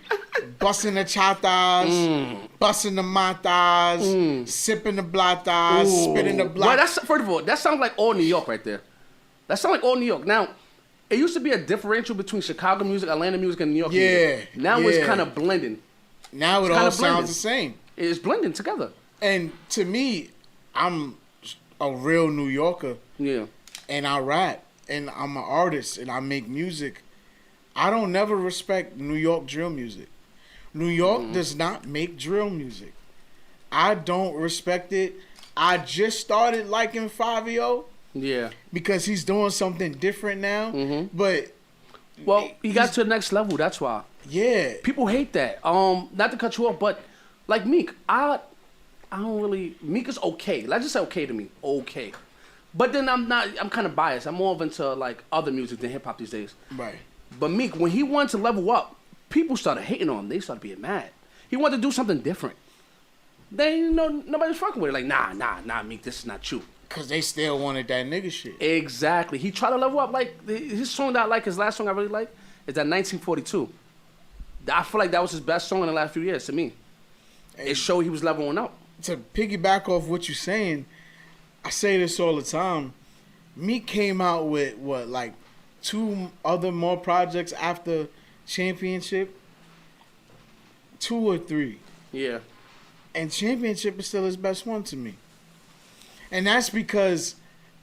busting the chatas, busting the matas, sipping the blatas, spitting the blatas. Well, first of all, that sounds like all New York right there. That sounds like all New York. Now, it used to be a differential between Chicago music, Atlanta music, and New York music. Now it's kind of blending. Now it all sounds the same. It's blending together. And to me, I'm a real New Yorker. Yeah. And I rap. And I'm an artist. And I make music. I don't never respect New York drill music. New York does not make drill music. I don't respect it. I just started liking Fabio. Yeah. Because he's doing something different now. But he got to the next level, that's why. Yeah. People hate that. Not to cut you off, but like Meek, I don't really Meek is okay. Let's just say okay to me. Okay. But then I'm kind of biased. I'm more into like other music than hip hop these days. Right. But Meek, when he wanted to level up, people started hating on him. They started being mad. He wanted to do something different. Nobody was fucking with it. Like, nah, Meek, this is not you. Because they still wanted that nigga shit. Exactly. He tried to level up. Like, his song that I like, his last song I really like, is that 1942. I feel like that was his best song in the last few years to me. It showed he was leveling up. To piggyback off what you're saying, I say this all the time. Meek came out with, what, like 2 more projects after Championship? 2 or 3. Yeah. And Championship is still his best one to me. And that's because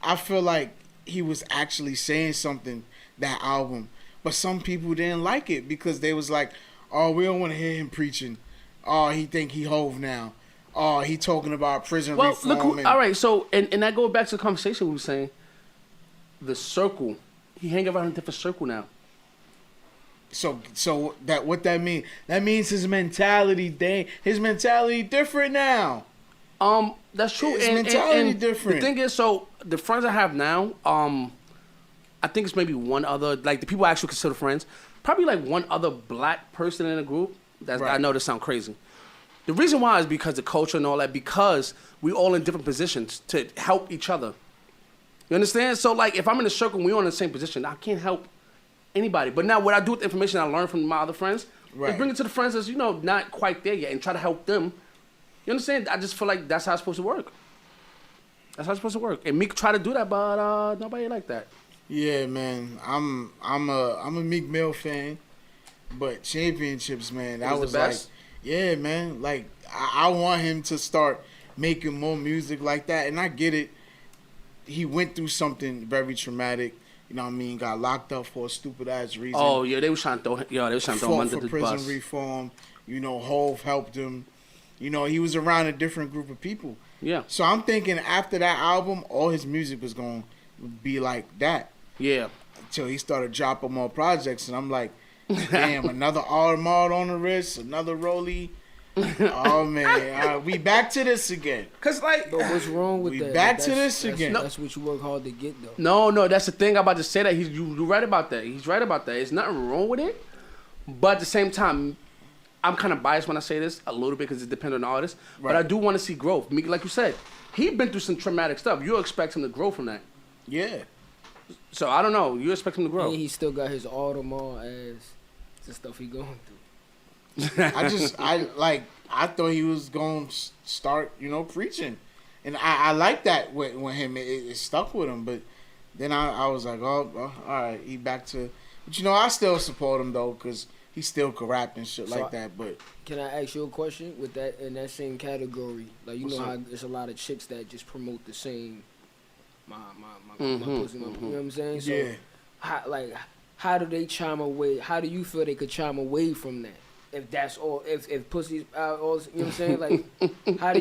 I feel like he was actually saying something, that album. But some people didn't like it because they was like, oh, we don't want to hear him preaching. Oh, he think he Hove now. oh, he talking about prison Well, reform. look, all right. So, and that goes back to the conversation we were saying. The circle, he hang around a different circle now. So that what that mean? That means his mentality different now. That's true. His and mentality different. The thing is, so the friends I have now, I think it's maybe one other, like the people I actually consider friends, probably like one other black person in the group. That's Right. I know this sounds crazy. The reason why is because of culture and all that, because we all in different positions to help each other. You understand? So like if I'm in a circle and we're all in the same position, I can't help anybody. But now what I do with the information I learned from my other friends Right. is bring it to the friends that's, not quite there yet and try to help them. You understand? I just feel like that's how it's supposed to work. That's how it's supposed to work. And Meek tried to do that, but nobody like that. Yeah, man. I'm a Meek Mill fan, but championships, man. That was the best? like, yeah, man. Like I want him to start making more music like that, and I get it. He went through something very traumatic. You know what I mean? Got locked up for a stupid ass reason. Oh yeah, they was trying to throw him under For the prison bus. reform. Hove helped him. He was around a different group of people. Yeah, So I'm thinking after that album, all his music was gonna be like that. yeah. Until he started dropping more projects, and I'm like, damn, another Audemars on the wrist, another Rolly. Oh man, we back to this again. Cause like, But what's wrong with We that? back to That's- this again. That's what you work hard to get, though. no, that's the thing. I'm about to say that you're right about that. He's right about that. There's nothing wrong with it, but at the same time, I'm kind of biased when I say this a little bit because it depends on the artist. But Right. I do want to see growth. Meek, like you said, he's been through some traumatic stuff. You expect him to grow from that. Yeah, So I don't know. You expect him to grow. And he still got his Audemars as the stuff he going through. I thought he was gonna start, preaching, and I like that with him. It stuck with him, but then I was like, oh, all right, he back to. But I still support him though, cause he still could rap and shit like that. But Can I ask you a question with that in that same category? Like What's know up? how there's a lot of chicks that just promote the same my Mhm, pussy, you know what I'm saying? So yeah. how do they chime away? How do you feel they could chime away from that? If that's all, if pussy's all, you know what I'm saying? Like, how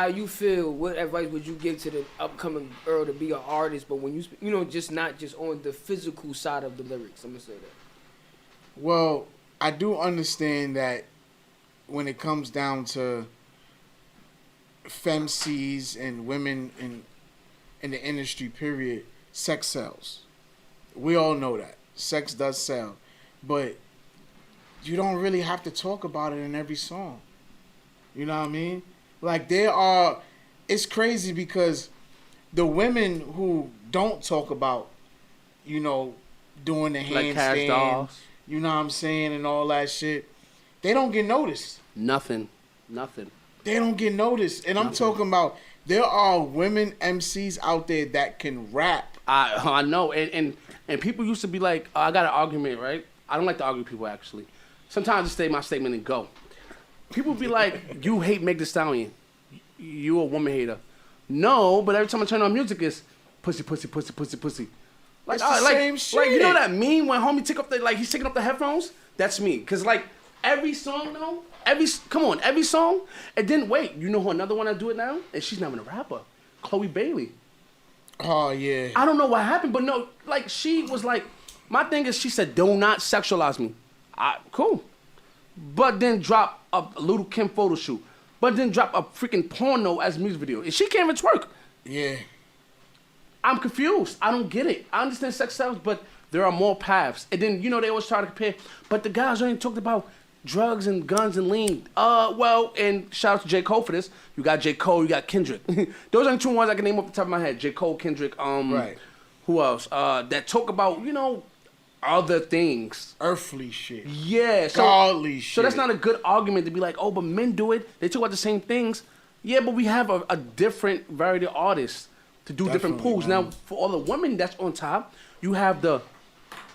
do you feel? What advice would you give to the upcoming girl to be an artist? But when just not just on the physical side of the lyrics. I'm gonna say that. Well, I do understand that when it comes down to femcs and women in the industry, period, sex sells. We all know that. Sex does sell. But you don't really have to talk about it in every song. You know what I mean? Like it's crazy because the women who don't talk about, doing the Like Cash handstand, Dolls. you know what I'm saying, and all that shit, they don't get noticed. Nothing. They don't get noticed. And I'm talking about there are women MCs out there that can rap. I know, and people used to be like, I got an argument, right? I don't like to argue with people actually. Sometimes I just say my statement and go. People be like, you hate Meg Thee Stallion. You a woman hater. No, but every time I turn on music, it's pussy, pussy, pussy, pussy, pussy. Like, It's the same shit. Like, you know that meme when homie he's taking up the headphones? That's me. Cause like every song though, every song. And then wait, you know who another one I do it now? And she's not even a rapper. Chloe Bailey. Oh, yeah. I don't know what happened, but no, like she was like, my thing is she said, do not sexualize me. Cool. But then drop a Little Kim photo shoot. But then drop a freaking porno as a music video. And she can't even twerk. Yeah. I'm confused. I don't get it. I understand sex sells, but there are more paths. And then, they always try to compare. But the guys only talked about drugs and guns and lean. And shout out to J. Cole for this. You got J. Cole, you got Kendrick. Those are the two ones I can name off the top of my head. J. Cole, Kendrick, Right. Who else? That talk about, other things. Earthly shit. Yeah. Godly shit. So that's not a good argument to be like, oh, but men do it. They talk about the same things. Yeah, but we have a different variety of artists to do different Definitely, pools. man. Now, for all the women that's on top, you have the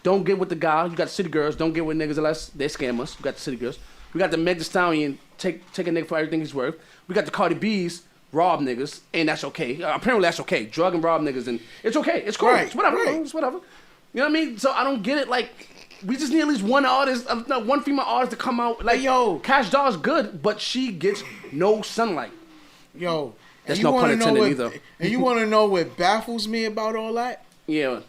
don't get with the guy. You got the city girls. Don't get with niggas unless they scam us. You got the city girls. We got the Meg Thee Stallion, take a nigga for everything he's worth. We got the Cardi B's, rob niggas, and that's okay. Apparently that's okay. Drug and rob niggas, and it's okay. It's cool. Right, It's whatever. right. It's whatever. You know what I mean? So I don't get it. Like, we just need at least one artist, one female artist to come out. Like, yo, Cash Doll's good, but she gets no sunlight. Yo, that's no pun intended either. And you want to know what baffles me about all that? Yeah.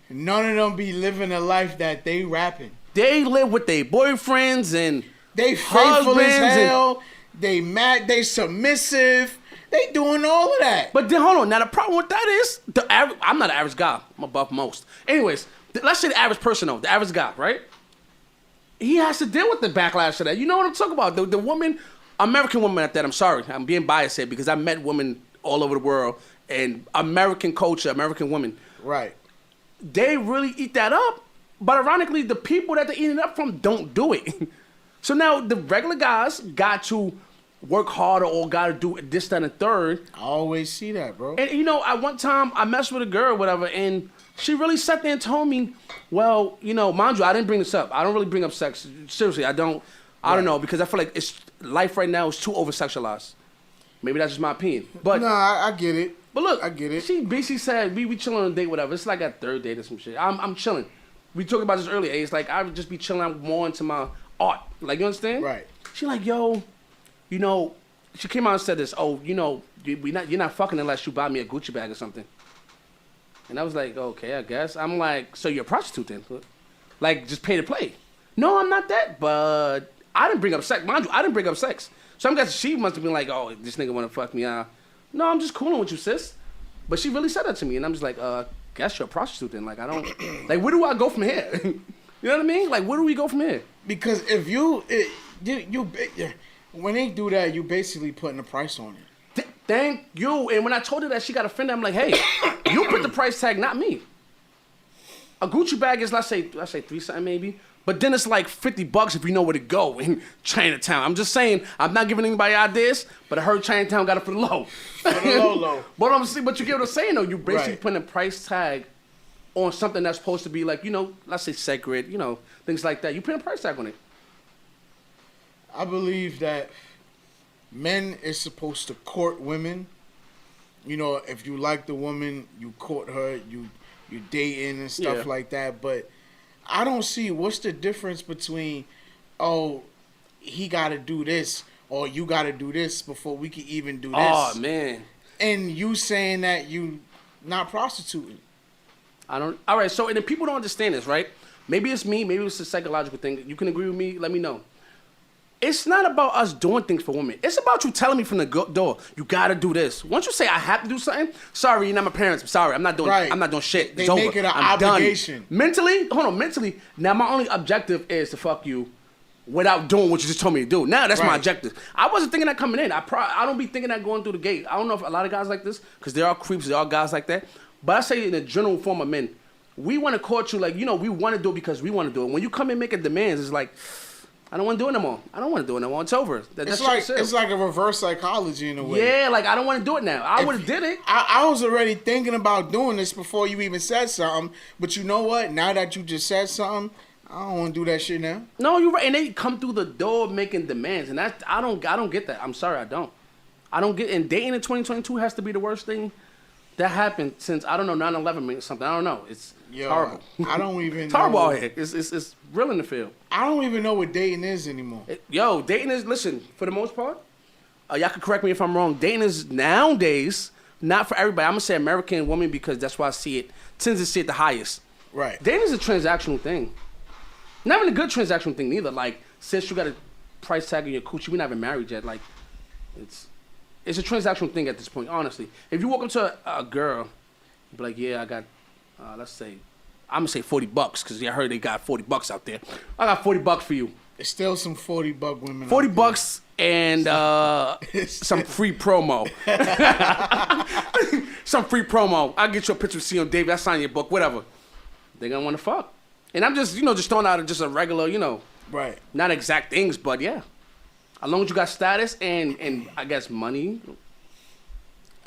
None of them be living a life that they rapping. They live with their boyfriends and they faithful as hell. And, they mad. They submissive. They doing all of that. But then hold on. Now the problem with that is I'm not an average guy. I'm above most. Anyways, let's say the average person though, the average guy, right? He has to deal with the backlash of that. You know what I'm talking about? The woman, American woman at that. I'm sorry, I'm being biased here because I met women all over the world and American culture, American women. Right. They really eat that up. But ironically, the people that they're eating it up from don't do it. So now the regular guys got to work harder or got to do this, that, and the third. I always see that, bro. And, you know, at one time, I messed with a girl or whatever, and she really sat there and told me, well, you know, mind you, I didn't bring this up. I don't really bring up sex. Seriously, I don't know, because I feel like life right now is too over-sexualized. Maybe that's just my opinion. But nah, I get it. But look, I get it. She basically said, we chilling on a date, whatever. It's like a third date or some shit. I'm chilling. We talked about this earlier. It's like I would just be chilling. I'm more into my art. Like, you understand? Right. She like, yo, you know, she came out and said this. Oh, you know, you're not fucking unless you buy me a Gucci bag or something. And I was like, okay, I guess. I'm like, so you're a prostitute then? Like, just pay to play. No, I'm not that. But I didn't bring up sex. Mind you, I didn't bring up sex. So I'm guessing she must have been like, oh, this nigga want to fuck me out. No, I'm just cooling with you, sis. But she really said that to me. And I'm just like, guess you're a prostitute then. Like, I don't, like, where do I go from here? You know what I mean? Like, where do we go from here? Because if you when they do that, you basically putting a price on it. Thank you. And when I told her that, she got offended. I'm like, hey, you put the price tag, not me. A Gucci bag is, let's say $3 something maybe. But then it's like $50 if you know where to go in Chinatown. I'm just saying, I'm not giving anybody ideas, but I heard Chinatown got it for the low. For the low. But you get what I'm saying though. You basically Right. putting a price tag on something that's supposed to be like, you know, let's say sacred, you know, things like that. You put a price tag on it. I believe that men is supposed to court women. You know, if you like the woman, you court her, you dating and stuff like that. But I don't see what's the difference between, oh, he got to do this or you got to do this before we can even do this. Oh, man. And you saying that you not prostituting. All right, so and then people don't understand this, right? Maybe it's me, maybe it's a psychological thing. You can agree with me, let me know. It's not about us doing things for women. It's about you telling me from the door, you gotta do this. Once you say I have to do something, sorry, you're not my parents. I'm sorry, I'm not doing. Right. I'm not doing shit. They it's make over. it an I'm obligation. Done. Mentally. Now my only objective is to fuck you without doing what you just told me to do. Now that's my Right. objective. I wasn't thinking that coming in. I don't be thinking that going through the gate. I don't know if a lot of guys like this, because there are creeps, there are guys like that. But I say in a general form of men, we want to court you like, you know, we want to do it because we want to do it. When you come in making demands, it's like, I don't want to do it no more. I don't want to do it no more. It's over. It's like a reverse psychology in a way. Yeah, like I don't want to do it now. I would have did it. I was already thinking about doing this before you even said something. But you know what? Now that you just said something, I don't want to do that shit now. No, you're right. And they come through the door making demands, and that I don't get that. I'm sorry, I don't get. And dating in 2022 has to be the worst thing that happened since, I don't know, 9/11 or something. I don't know. It's horrible. I don't even. It's horrible know. out here. It's real in the field. I don't even know what dating is anymore. Dating is, listen, for the most part, y'all can correct me if I'm wrong. Dating is nowadays not for everybody. I'm gonna say American woman because that's why I tends to see it the highest. Right. Dating is a transactional thing. Not even a good transactional thing neither. Like, since you got a price tag on your coochie, we're not even married yet. Like, it's a transactional thing at this point, honestly. If you walk up to a girl, you be like, yeah, I got, let's say, I'm gonna say $40 because I heard they got $40 out there. I got $40 for you. There's still some $40 women. $40 and some free promo. Some free promo. I'll get you a picture of C.O. David. I sign your book, whatever. They gonna want to fuck. And I'm just, just throwing out just a regular, Right. Not exact things, but yeah. As long as you got status and I guess money,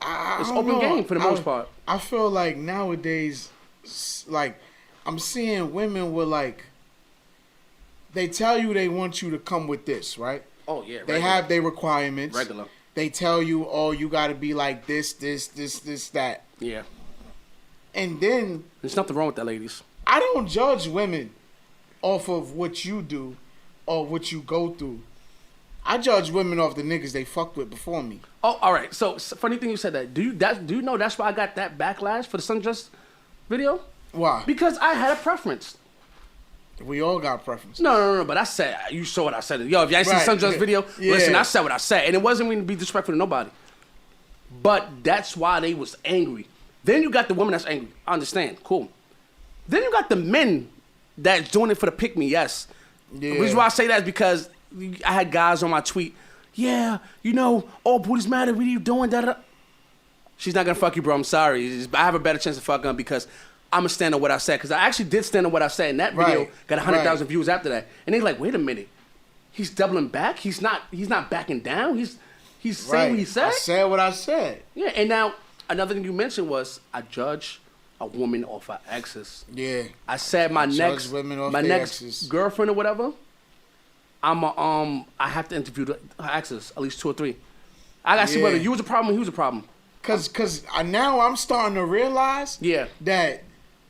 it's open game for the most part. I feel like nowadays, like, I'm seeing women with, like, they tell you they want you to come with this, right? Oh, yeah. They have their requirements. Regular. They tell you, oh, you got to be like this, that. Yeah. And then... There's nothing wrong with that, ladies. I don't judge women off of what you do or what you go through. I judge women off the niggas they fucked with before me. Oh, all right. So funny thing you said that. Do you know that's why I got that backlash for the Sundress video? Why? Because I had a preference. We all got preferences. No. But I said, you saw what I said. Yo, if you ain't seen the Sundress video, listen, I said what I said, and it wasn't mean to be disrespectful to nobody. But that's why they was angry. Then you got the woman that's angry. I understand. Cool. Then you got the men that's doing it for the pick me. Yes. Yeah. The reason why I say that is because I had guys on my tweet. Yeah, all booty's mad at what are you doing? Da-da. She's not gonna fuck you, bro. I'm sorry. I have a better chance of fucking her because I'm gonna stand on what I said. Because I actually did stand on what I said, and that video got 100,000 views after that. And they're like, wait a minute, he's doubling back. He's not backing down. He's saying what he said. I said what I said. Yeah, and now another thing you mentioned was I judge a woman off her exes. Yeah. I said my next exes. girlfriend or whatever. I have to interview her exes, at least 2 or 3. I gotta see whether you was a problem or he was a problem. Cause now I'm starting to realize that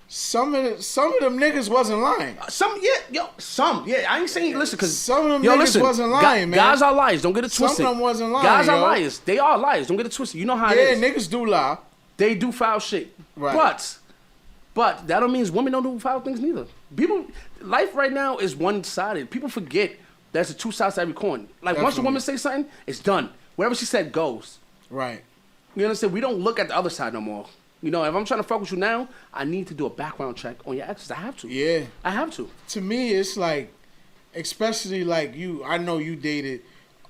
some of them niggas wasn't lying. Some. I ain't saying listen, cause some of them niggas wasn't lying, man. Guys are liars. Don't get it twisted. Some of them wasn't lying. Guys are liars. They are liars. Don't get it twisted. You know how it is. Yeah, niggas do lie. They do foul shit. Right. But that don't mean women don't do foul things neither. Life right now is one-sided. People forget there's a 2 sides to every coin. Like once a woman say something, it's done. Whatever she said goes. Right. You understand? We don't look at the other side no more. If I'm trying to fuck with you now, I need to do a background check on your exes. I have to. Yeah. I have to. To me, it's like, especially like you, I know you dated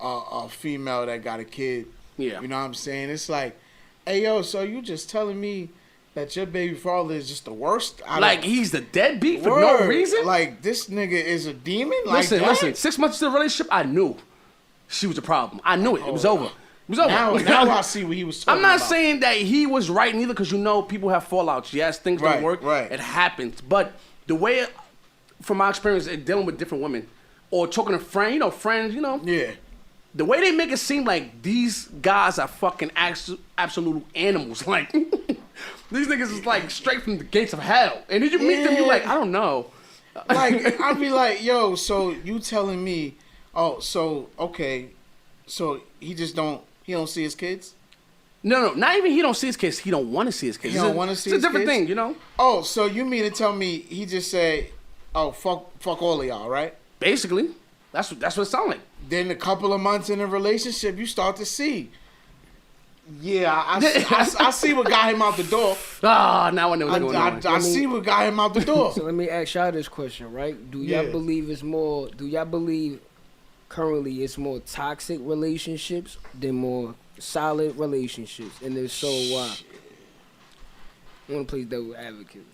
a female that got a kid. Yeah. You know what I'm saying? It's like, hey, yo, so you just telling me that your baby father is just the worst? He's the deadbeat for no reason? Like, this nigga is a demon? Listen. 6 months into the relationship, I knew she was a problem. I knew it. It was over. It was over. Now I see what he was talking about. I'm not saying that he was right neither, because people have fallouts. Yes, things don't work. Right. It happens. But the way, from my experience, dealing with different women or talking to friends, Yeah. The way they make it seem like these guys are fucking absolute animals. Like, these niggas is like straight from the gates of hell. And then you meet them, you're like, I don't know. Like, I'd be like, yo, so you telling me, okay, so he don't see his kids? No, not even he don't see his kids. He don't want to see his kids. He don't want to see his kids? It's a different thing, Oh, so you mean to tell me he just said, oh, fuck all of y'all, right? Basically. That's what it sounds like. Then a couple of months in a relationship, you start to see. Yeah, I see what got him out the door. Now I know what's going on. I see what got him out the door. So let me ask y'all this question, right? Do y'all believe currently it's more toxic relationships than more solid relationships? And if so, why? I want to play devil advocate.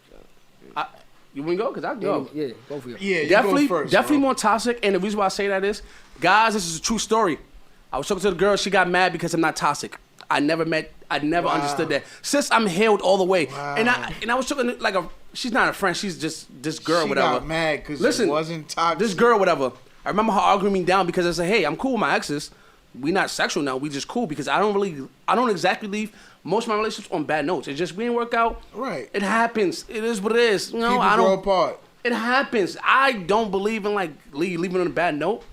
You want to go? Because I go. Yeah, go for it. Yeah, definitely, you go first, definitely bro. more toxic. And the reason why I say that is, guys, this is a true story. I was talking to the girl. She got mad because I'm not toxic. I never understood that. Since I'm healed all the way. Wow. And I was talking she's not a friend. She's just this girl, she whatever. Got mad because it wasn't toxic. This girl, whatever. I remember her arguing me down because I said, hey, I'm cool with my exes. We not sexual now. We just cool because I don't exactly leave most of my relationships on bad notes. It's just we didn't work out. Right. It happens. It is what it is. People grow apart. It happens. I don't believe in leaving on a bad note.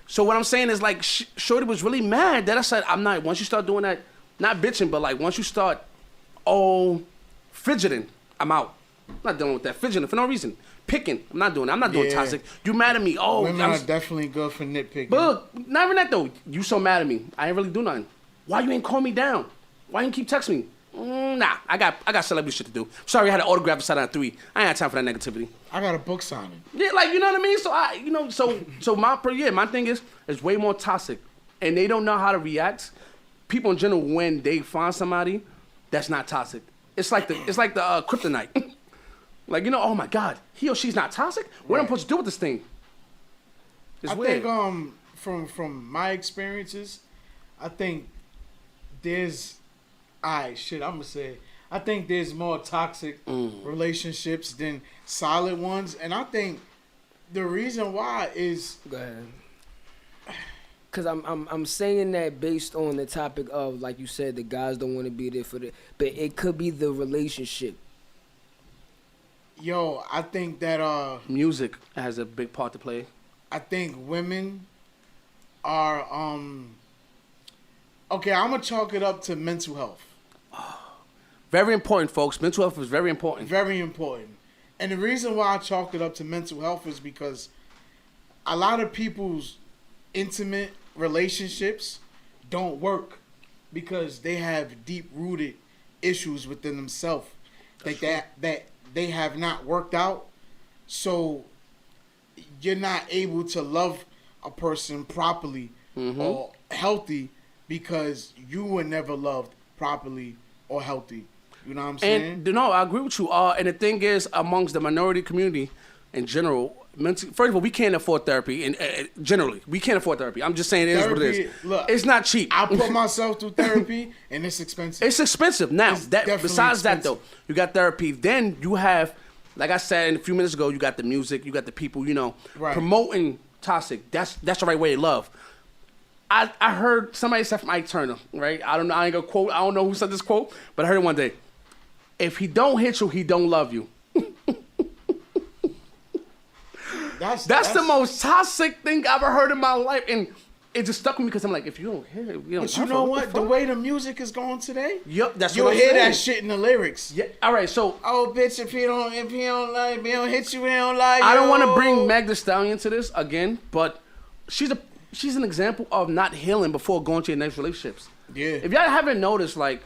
So what I'm saying is Shorty was really mad that I said once you start doing that, not bitching, but once you start fidgeting, I'm out. I'm not dealing with that fidgeting for no reason. Picking, I'm not doing that. I'm not doing toxic. You mad at me? Women are definitely good for nitpicking. But look, not even that though. You so mad at me. I ain't really do nothing. Why you ain't call me down? Why you keep texting me? Nah, I got celebrity shit to do. Sorry, I had an autograph to sign on 3. I ain't had time for that negativity. I got a book signing. Yeah, you know what I mean? So my thing is way more toxic. And they don't know how to react. People in general, when they find somebody that's not toxic. It's like the kryptonite. Oh my God, he or she's not toxic? What am I supposed to do with this thing? It's weird. I think from my experiences, I think there's I'm gonna say I think there's more toxic relationships than solid ones, and I think the reason why is go ahead. Cause I'm saying that based on the topic of, like you said, the guys don't want to be there for but it could be the relationship. Yo, I think that Music has a big part to play. I think women are okay, I'm gonna chalk it up to mental health. Very important, folks. Mental health is very important. Very important. And the reason why I chalk it up to mental health is because a lot of people's intimate relationships don't work because they have deep-rooted issues within themselves that they have not worked out. So you're not able to love a person properly or healthy because you were never loved properly or healthy. You know what I'm saying? And no, I agree with you. And the thing is, amongst the minority community in general, first of all, we can't afford therapy. And generally, we can't afford therapy. I'm just saying it is what it is. Look, it's not cheap. I put myself through therapy, and it's expensive. It's expensive. Now, It's that definitely besides that expensive. though, you got therapy. Then you have, like I said a few minutes ago, you got the music, you got the people, Right. promoting toxic. That's the right way to love. I heard somebody said from Ike Turner, right? I don't know. I ain't gonna quote. I don't know who said this quote, but I heard it one day. If he don't hit you, he don't love you. That's the most toxic thing I've ever heard in my life, and it just stuck with me because I'm like, if you don't hit it, you don't. But you know what? The way the music is going today, Yep, that's you'll what I'm hear saying. that shit in the lyrics. Yeah. All right. So Oh, bitch! If he don't hit you, he don't like you. I don't want to bring Meg Thee Stallion to this again, but she's an example of not healing before going to your next relationships. Yeah. If y'all haven't noticed, like,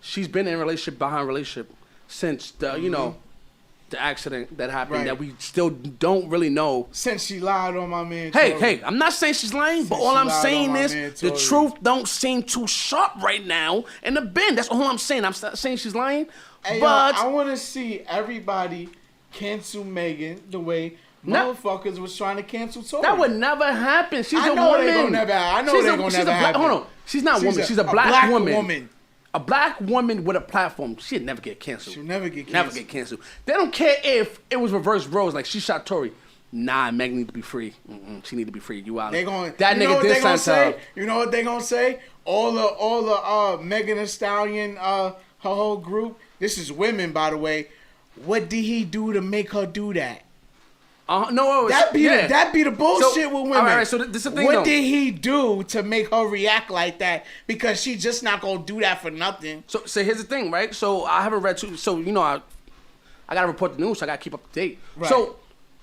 she's been in relationship behind relationship since the the accident that happened Right. that we still don't really know. Since she lied on my man. Hey, Tory. hey, I'm not saying she's lying, but Since all she I'm lied saying on my is man the Tory. truth don't seem too sharp right now in the bin. That's all I'm saying. I'm not saying she's lying, Hey, but yo, I want to see everybody cancel Megan the way motherfuckers was trying to cancel Tory. that would never happen. She's I a know woman. they gonna never. I know She's they a- gonna she's never a black- happen. Hold on, she's not a woman. She's a black woman. A black woman with a platform, she'd never get canceled. She'll never get Never canceled. get canceled. They don't care if it was reverse roles, like she shot Tory. Nah, Meg need to be free. She need to be free. You out. They going that you know nigga what they did gonna something. say? You know what they gonna say? All the Megan Thee Stallion her whole group. This is women, by the way. What did he do to make her do that? No, That be the bullshit with women. All right, so this is the thing. What though. did he do to make her react like that? Because she just not gonna do that for nothing. So here's the thing, right? So I haven't read too. So I gotta report the news. So I gotta keep up to date. Right. So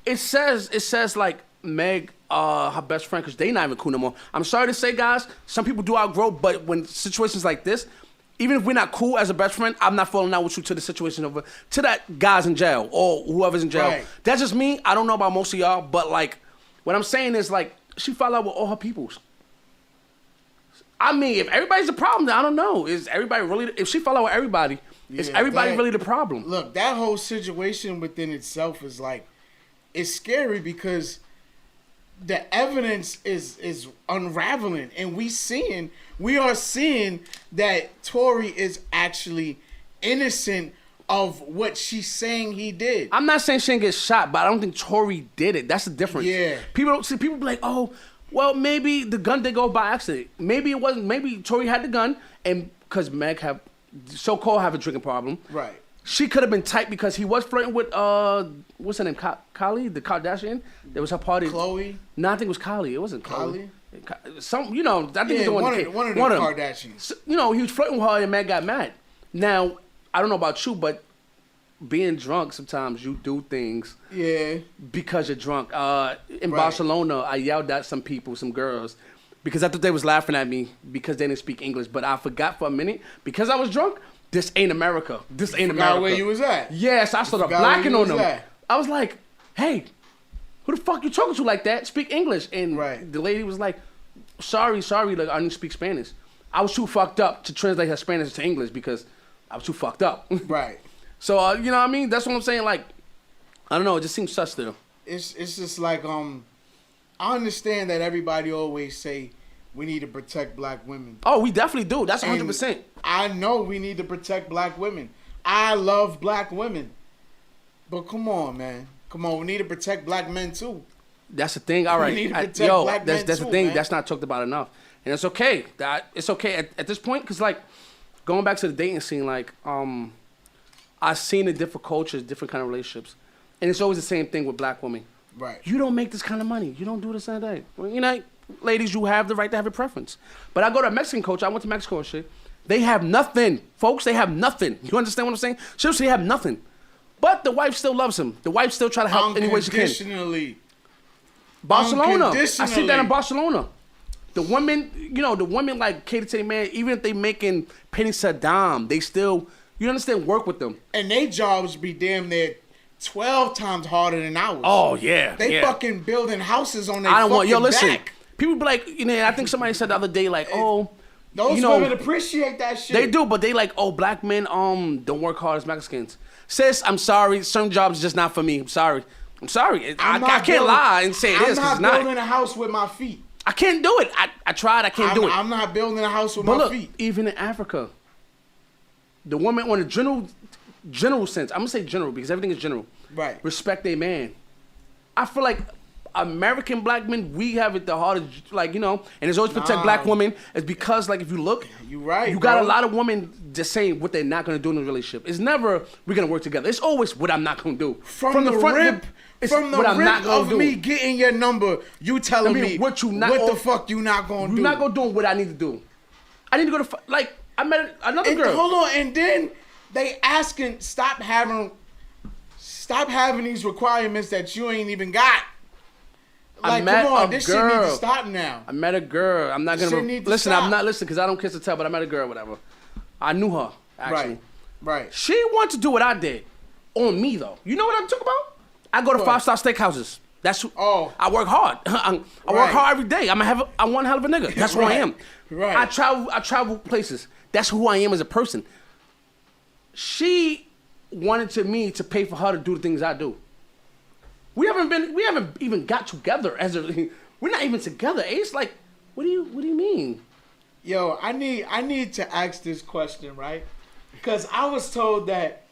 it says like Meg, her best friend, because they not even cool no more. I'm sorry to say, guys, some people do outgrow, but when situations like this, even if we're not cool as a best friend, I'm not falling out with you to the situation over to that guy's in jail or whoever's in jail. Right. That's just me. I don't know about most of y'all, but like what I'm saying is like she fell out with all her peoples. I mean, if everybody's a problem, then I don't know. Is everybody really? If she fell out with everybody, is Yeah, everybody that- really the problem? Look, that whole situation within itself is like, it's scary because the evidence is unraveling, and we are seeing that Tory is actually innocent of what she's saying he did. I'm not saying she didn't get shot, but I don't think Tory did it. That's the difference. Yeah. People don't see. People be like, oh, well, maybe the gun did go by accident. Maybe it wasn't. Maybe Tory had the gun, and because Meg have a drinking problem. Right. She could have been tight because he was flirting with what's her name, Kylie, the Kardashian. There was her party. Chloe. No, I think it was Kylie. It wasn't Kylie. Some, I think Yeah, it's the one of the them. Kardashians. So, he was flirting with her and Meg got mad. Now, I don't know about you, but being drunk, sometimes you do things Yeah. because you're drunk. In Right. Barcelona, I yelled at some people, some girls, because I thought they was laughing at me because they didn't speak English. But I forgot for a minute, because I was drunk, this ain't America. This ain't Forgot America. where you was at. Yes, I started forgot where blacking you on was them. at. I was like, hey, who the fuck you talking to like that? Speak English. And Right. the lady was like, sorry, like I didn't speak Spanish. I was too fucked up to translate her Spanish to English because I was too fucked up. Right. So, you know what I mean? That's what I'm saying. Like, I don't know. It just seems sus still. It's just like I understand that everybody always say we need to protect black women. Oh, we definitely do. That's And 100%. I know we need to protect black women. I love black women. But come on, man. Come on, we need to protect black men too. That's the thing. All right. need to protect black men that's the too, thing. man. That's not talked about enough. And it's okay. It's okay at this point because, like, going back to the dating scene, like, I've seen the different cultures, different kind of relationships, and it's always the same thing with black women. Right. You don't make this kind of money. You don't do this and that. Well, you know, ladies, you have the right to have a preference. But I go to a Mexican culture. I went to Mexico and shit. They have nothing, folks. They have nothing. You understand what I'm saying? Seriously, they have nothing. But the wife still loves him. The wife still try to help any way she can. Unconditionally. Barcelona. I see that in Barcelona. The women, you know, the women like cater to their man. Even if they making penny Saddam, they still, you understand, work with them. And they jobs be damn near 12 times harder than ours. Oh yeah, they fucking building houses on their I don't want. Yo, fucking listen. back. People be like, you know, I think somebody said the other day, like, oh, those you know, women appreciate that shit. They do, but they like, oh, black men don't work hard as Mexicans. Sis, I'm sorry. Certain jobs are just not for me. I'm sorry. I can't lie and say it is, 'cause it's I'm not not. building a house with my feet. I can't do it. I tried. I can't do it. I'm not building a house with But my look, feet. even in Africa, the woman on a general sense, I'm gonna say general because everything is general. Right. Respect a man. I feel like American black men, we have it the hardest, like, you know, and it's always protect black women. It's because, like, if you look, you right, you got bro. a lot of women just saying what they're not gonna do in a relationship. It's never we're gonna work together. It's always what I'm not gonna do. From the front, rip, it's from the what I'm rip not gonna of do. me getting your number, you telling me what you not. what the fuck you not gonna do? You're not gonna do what I need to do. I need to go to like I met another And girl. hold on, and then they asking stop having these requirements that you ain't even got. Like, come on, this shit need to stop now. I met a girl. I'm not gonna listen. I'm not listening because I don't kiss and tell. But I met a girl, whatever. I knew her actually. Right. She wanted to do what I did on me though. You know what I'm talking about? I go to 5-star steakhouses. That's who. Oh. I work hard. I work hard every day. I'm one hell of a nigga. That's who I am. Right. I travel places. That's who I am as a person. She wanted me to pay for her to do the things I do. We haven't even got together we're not even together. It's like, what do you mean? Yo, I need to ask this question, right? Because I was told that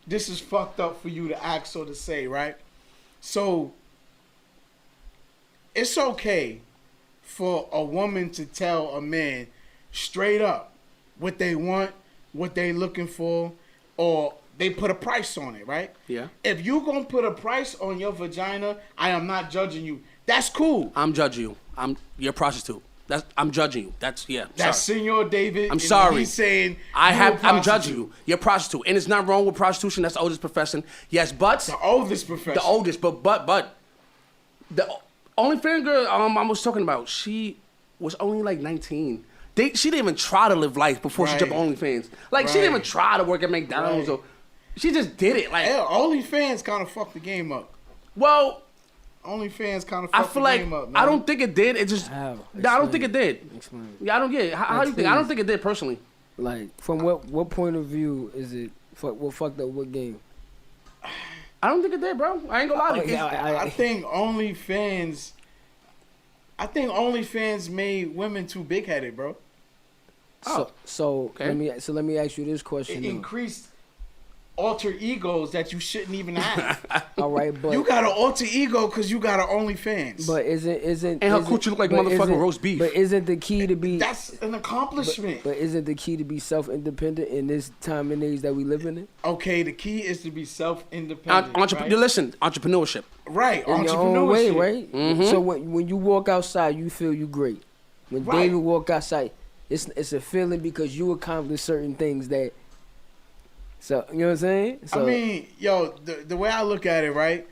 this is fucked up for you to ask or to say, right? So it's okay for a woman to tell a man straight up what they want, what they looking for, or they put a price on it, right? Yeah. If you gonna put a price on your vagina, I am not judging you. That's cool. I'm judging you. You're a prostitute. I'm judging you. That's Senor David. I'm sorry. He's saying I'm judging you. You're a prostitute, and it's not wrong with prostitution. That's the oldest profession. Yes, but the oldest profession. The oldest, but the OnlyFans girl I was talking about, she was only like 19. She didn't even try to live life before she jumped on OnlyFans. Like she didn't even try to work at McDonald's or. She just did it. Like OnlyFans kind of fucked the game up. Well, OnlyFans kind of fucked the game up, man. I don't think it did. It just. I don't think it did. Explain. Yeah, I don't get it. How do you think? I don't think it did personally. Like, from what point of view is it? What fucked up what game? I don't think it did, bro. I ain't gonna lie to you. I think OnlyFans. Made women too big headed, bro. So okay. let me ask you this question. It increased alter egos that you shouldn't even have. All right, but you got an alter ego because you got an OnlyFans. But isn't and her coochie look like motherfucking roast beef. But isn't the key to be? That's an accomplishment. But isn't the key to be self-independent in this time and age that we live in? Okay, the key is to be self-independent. Right? Listen, entrepreneurship. Right, in entrepreneurship. your own way, right? Mm-hmm. So when you walk outside, you feel you great. When David walk outside, it's a feeling because you accomplish certain things that. So you know what I'm saying? So, I mean, yo, the way I look at it, right?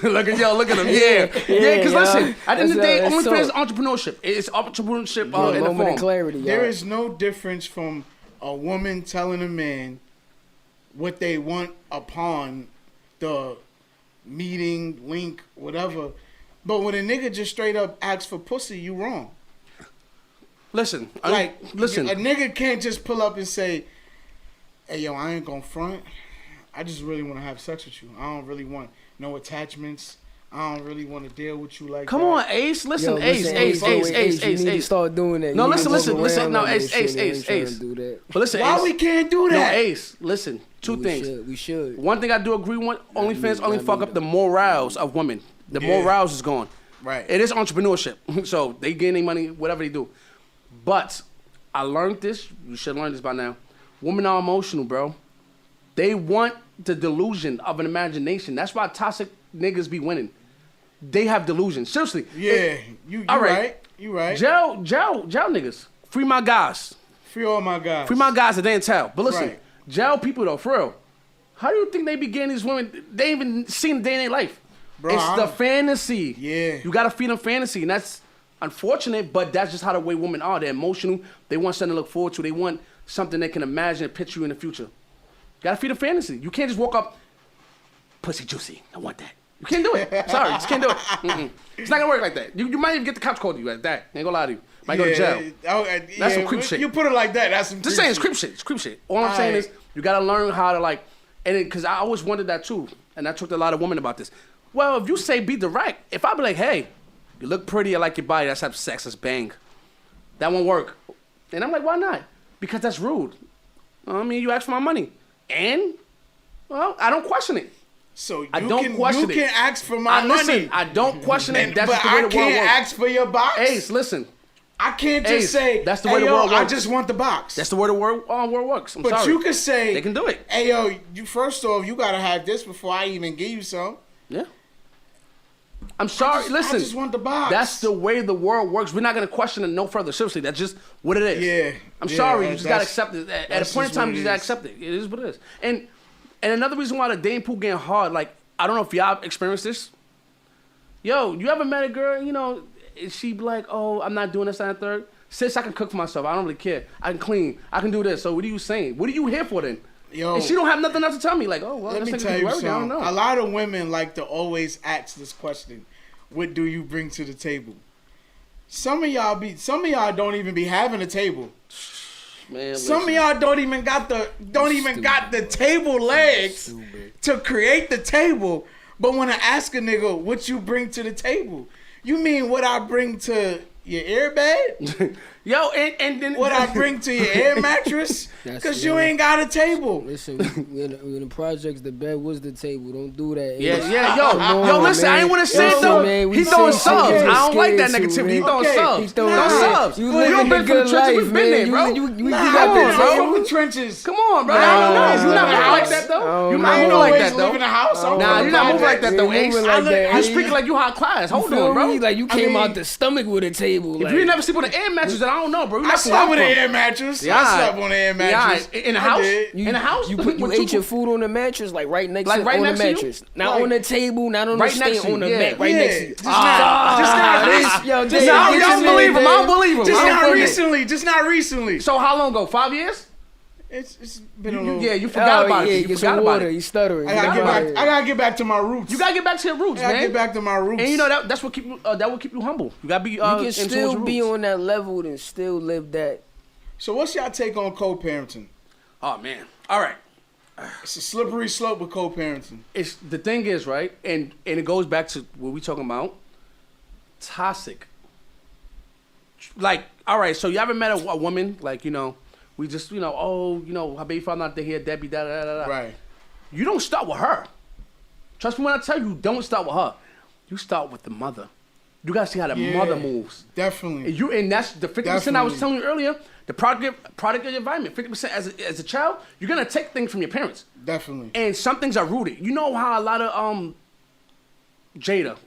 look at him. Yeah. Because listen, at the end of the day, OnlyFans is entrepreneurship. It's entrepreneurship in the form. Clarity, there is no difference from a woman telling a man what they want upon the meeting, link, whatever. But when a nigga just straight up asks for pussy, you wrong. Listen. A nigga can't just pull up and say, hey, yo, I ain't gonna front. I just really want to have sex with you. I don't really want no attachments. I don't really want to deal with you like that. Come on, Ace. Listen, Ace. You need to start doing that. No, listen. No, Ace. But listen, why Ace. we can't do that? No, Ace. Listen, two things. We should. One thing I do agree with, OnlyFans only fuck up the morals of women. The morals is gone. Right. It is entrepreneurship. So they gain their money, whatever they do. But I learned this. You should learn this by now. Women are emotional, bro. They want the delusion of an imagination. That's why toxic niggas be winning. They have delusion. Seriously. Yeah, you right. You right. Jail niggas. Free my guys. Free all my guys. Free my guys that didn't tell. But listen, Right. jail people though, for real. How do you think they be getting these women? They ain't even seen a day in their life. Bro, It's the fantasy. Yeah. You gotta feed them fantasy, and that's unfortunate, but that's just how the way women are. They're emotional. They want something to look forward to. They want something they can imagine and picture you in the future. You gotta feed them fantasy. You can't just walk up, pussy juicy. I want that. You can't do it. Sorry, you just can't do it. Mm-mm. It's not gonna work like that. You might even get the cops called to you like that. Ain't gonna lie to you. Might go to jail. That's some creep shit. You put it like that. That's some. Just saying, it's creep shit. It's creep shit. All I'm saying is you gotta learn how to like, and because I always wondered that too, and I talked to a lot of women about this. Well, if you say be direct, if I be like, hey, you look pretty, I like your body, let's have sex, let's bang, that won't work. And I'm like, why not? Because that's rude. I mean, you asked for my money, and well, I don't question it. So you I don't question it. You can ask for my money. Listen, I don't question it. That's but just the way I the world can't works. ask for your box. Ace, listen. I can't just Ace, say, that's the way the world I works. just want the box. That's the way the world works. I'm but sorry. you can say, they can do it. hey, yo, you first off, you got to have this before I even give you some. Yeah. I'm sorry. Listen. I just want the box. That's the way the world works. We're not going to question it no further. Seriously, that's just what it is. Yeah. I'm sorry. You just got to accept it. At a point in time, you just got to accept it. It is what it is. And another reason why the dating pool getting hard, like, I don't know if y'all experienced this. Yo, you ever met a girl, you know, she be like, oh, I'm not doing this, that, and third. Sis, I can cook for myself. I don't really care. I can clean. I can do this. So what are you saying? What are you here for then? Yo, and she don't have nothing else to tell me. Like, oh, well, let me tell you something. I don't know. A lot of women like to always ask this question: what do you bring to the table? Some of y'all don't even be having a table. Man, some of y'all don't even got the table legs to create the table, but want to ask a nigga what you bring to the table. You mean what I bring to your airbed? Yo, and then what I bring to your air mattress? Because you ain't got a table. Listen, in the projects, the bed was the table. Don't do that. Yeah. Yo, listen, man. I ain't want to say it though. Man, he throwing subs. I don't like that negativity. He throwing subs. He throwing subs. You living the good life, We've been there, bro. You got the trenches. Come on, bro. I don't know. You're not moving like that though. You're not moving like that though. Live in a house. Nah, you're not moving like that though, Ace. You speaking like you high class. Hold on, bro. Like you came out the stomach with a table. If you never sleep with an air mattress, then I don't know, bro. I slept with an air mattress. Yeah, I slept on an air mattress. In the house? In the house? You ate your food on the mattress, like right next to on the mattress. Not on the table, not on the stand, on the mat, right next to you. I don't believe him. I don't believe him. Just not recently. So how long ago? 5 years? It's been a little. Yeah, you forgot about it. You forgot about it. You stuttering. I gotta get back to my roots. You gotta get back to your roots, man. I gotta get back to my roots. And you know that will keep you humble. You gotta be. You can still be on that level and still live that. So what's y'all take on co-parenting? Oh man. All right. It's a slippery slope with co-parenting. It's the thing is right, and it goes back to what we talking about. Toxic. Like, all right. So you ever met a woman like we just, her baby father not there here, Debbie, da da da da. Right. You don't start with her. Trust me when I tell you, don't start with her. You start with the mother. You gotta see how the mother moves. Definitely. And that's the 50% I was telling you earlier. The product of your environment. 50% as a child, you're gonna take things from your parents. Definitely. And some things are rooted. You know how a lot of Jada.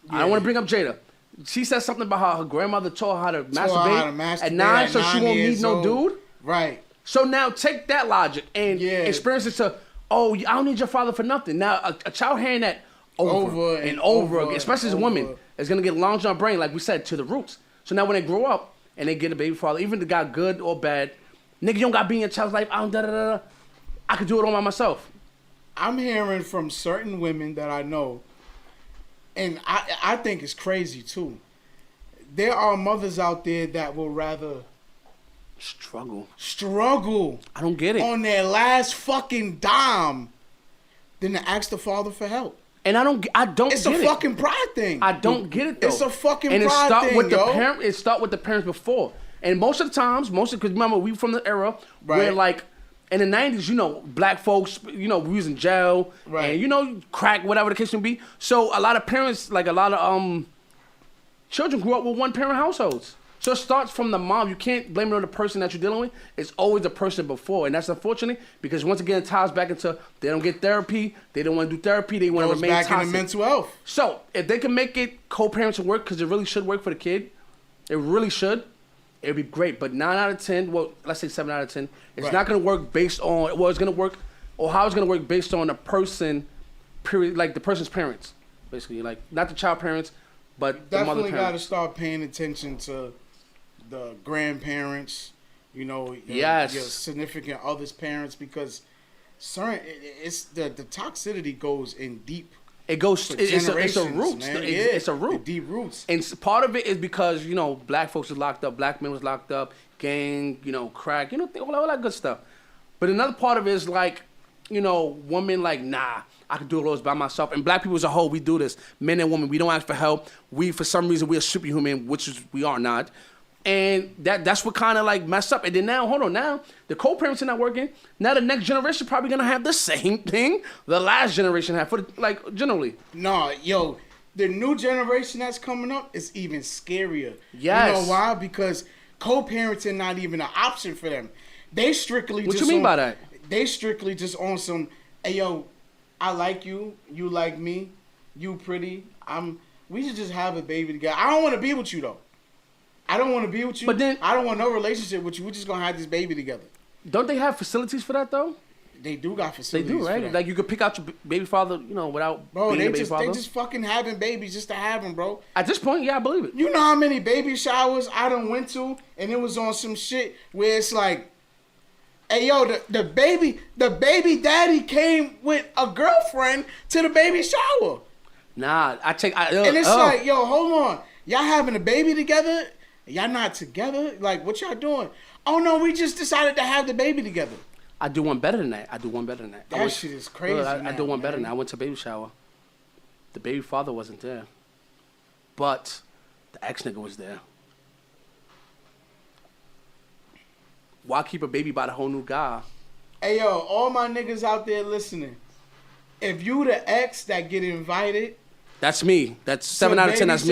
I don't want to bring up Jada. She said something about how her grandmother taught her how to masturbate at 9, so she won't need no dude. Right. So now take that logic and experience it to, I don't need your father for nothing. Now a child hearing that over and over again, especially as a woman, is gonna get launched on brain, like we said, to the roots. So now when they grow up and they get a baby father, even the guy good or bad, nigga, you don't gotta be in your child's life. I could do it all by myself. I'm hearing from certain women that I know. And I think it's crazy, too. There are mothers out there that will rather... Struggle. I don't get it. On their last fucking dime than to ask the father for help. And I don't get it. It's a fucking pride thing. I don't get it, though. It's a fucking pride thing, It start with the parents before. And most of the times, because remember, we from the era where, like... In the 90s, black folks, we was in jail, right. And, crack, whatever the case may be. So a lot of parents, like a lot of children grew up with one-parent households. So it starts from the mom. You can't blame it on the person that you're dealing with. It's always the person before. And that's unfortunate because once again, it ties back into they don't get therapy. They don't want to do therapy. They want to remain back toxic. into mental health. So if they can make it co-parenting work, because it really should work for the kid, it really should, it would be great. But 9 out of 10, well, let's say 7 out of 10, it's not going to work based on, well, it's going to work, or how it's going to work based on the person, period, like the person's parents, basically. Like, not the child parents, but the mother Definitely parents. got to start paying attention to the grandparents, your significant other's parents, because it's the toxicity goes in deep. It goes. It's a roots. Man. It's a root. The deep roots. And part of it is because black folks was locked up, black men was locked up, gang, crack, all that good stuff. But another part of it is like, women like, nah, I can do all those by myself. And black people as a whole, we do this. Men and women, we don't ask for help. We, for some reason, we are superhuman, which is we are not. And that's what kind of like messed up. And then now, now the co-parents are not working. Now the next generation probably gonna have the same thing the last generation had. Generally. No, the new generation that's coming up is even scarier. Yes. You know why? Because co-parenting not even an option for them. They strictly. What you mean by that? They strictly just on some. Hey I like you. You like me. You pretty. We should just have a baby together. I don't want to be with you though. I don't want to be with you. But then I don't want no relationship with you. We're just gonna have this baby together. Don't they have facilities for that though? They do got facilities. They do, right? For that. Like you could pick out your baby father, without being a baby father. They just fucking having babies just to have them, bro. At this point, yeah, I believe it. You know how many baby showers I done went to, and it was on some shit where it's like, hey the baby daddy came with a girlfriend to the baby shower. Nah, and it's like, hold on, y'all having a baby together? Y'all not together? Like, what y'all doing? Oh, no, we just decided to have the baby together. I do one better than that. That shit is crazy. I do one better than that. I went to a baby shower. The baby father wasn't there. But the ex-nigga was there. Why keep a baby by the whole new guy? Hey, all my niggas out there listening. If you the ex that get invited... That's me. That's 7 out of 10. That's me.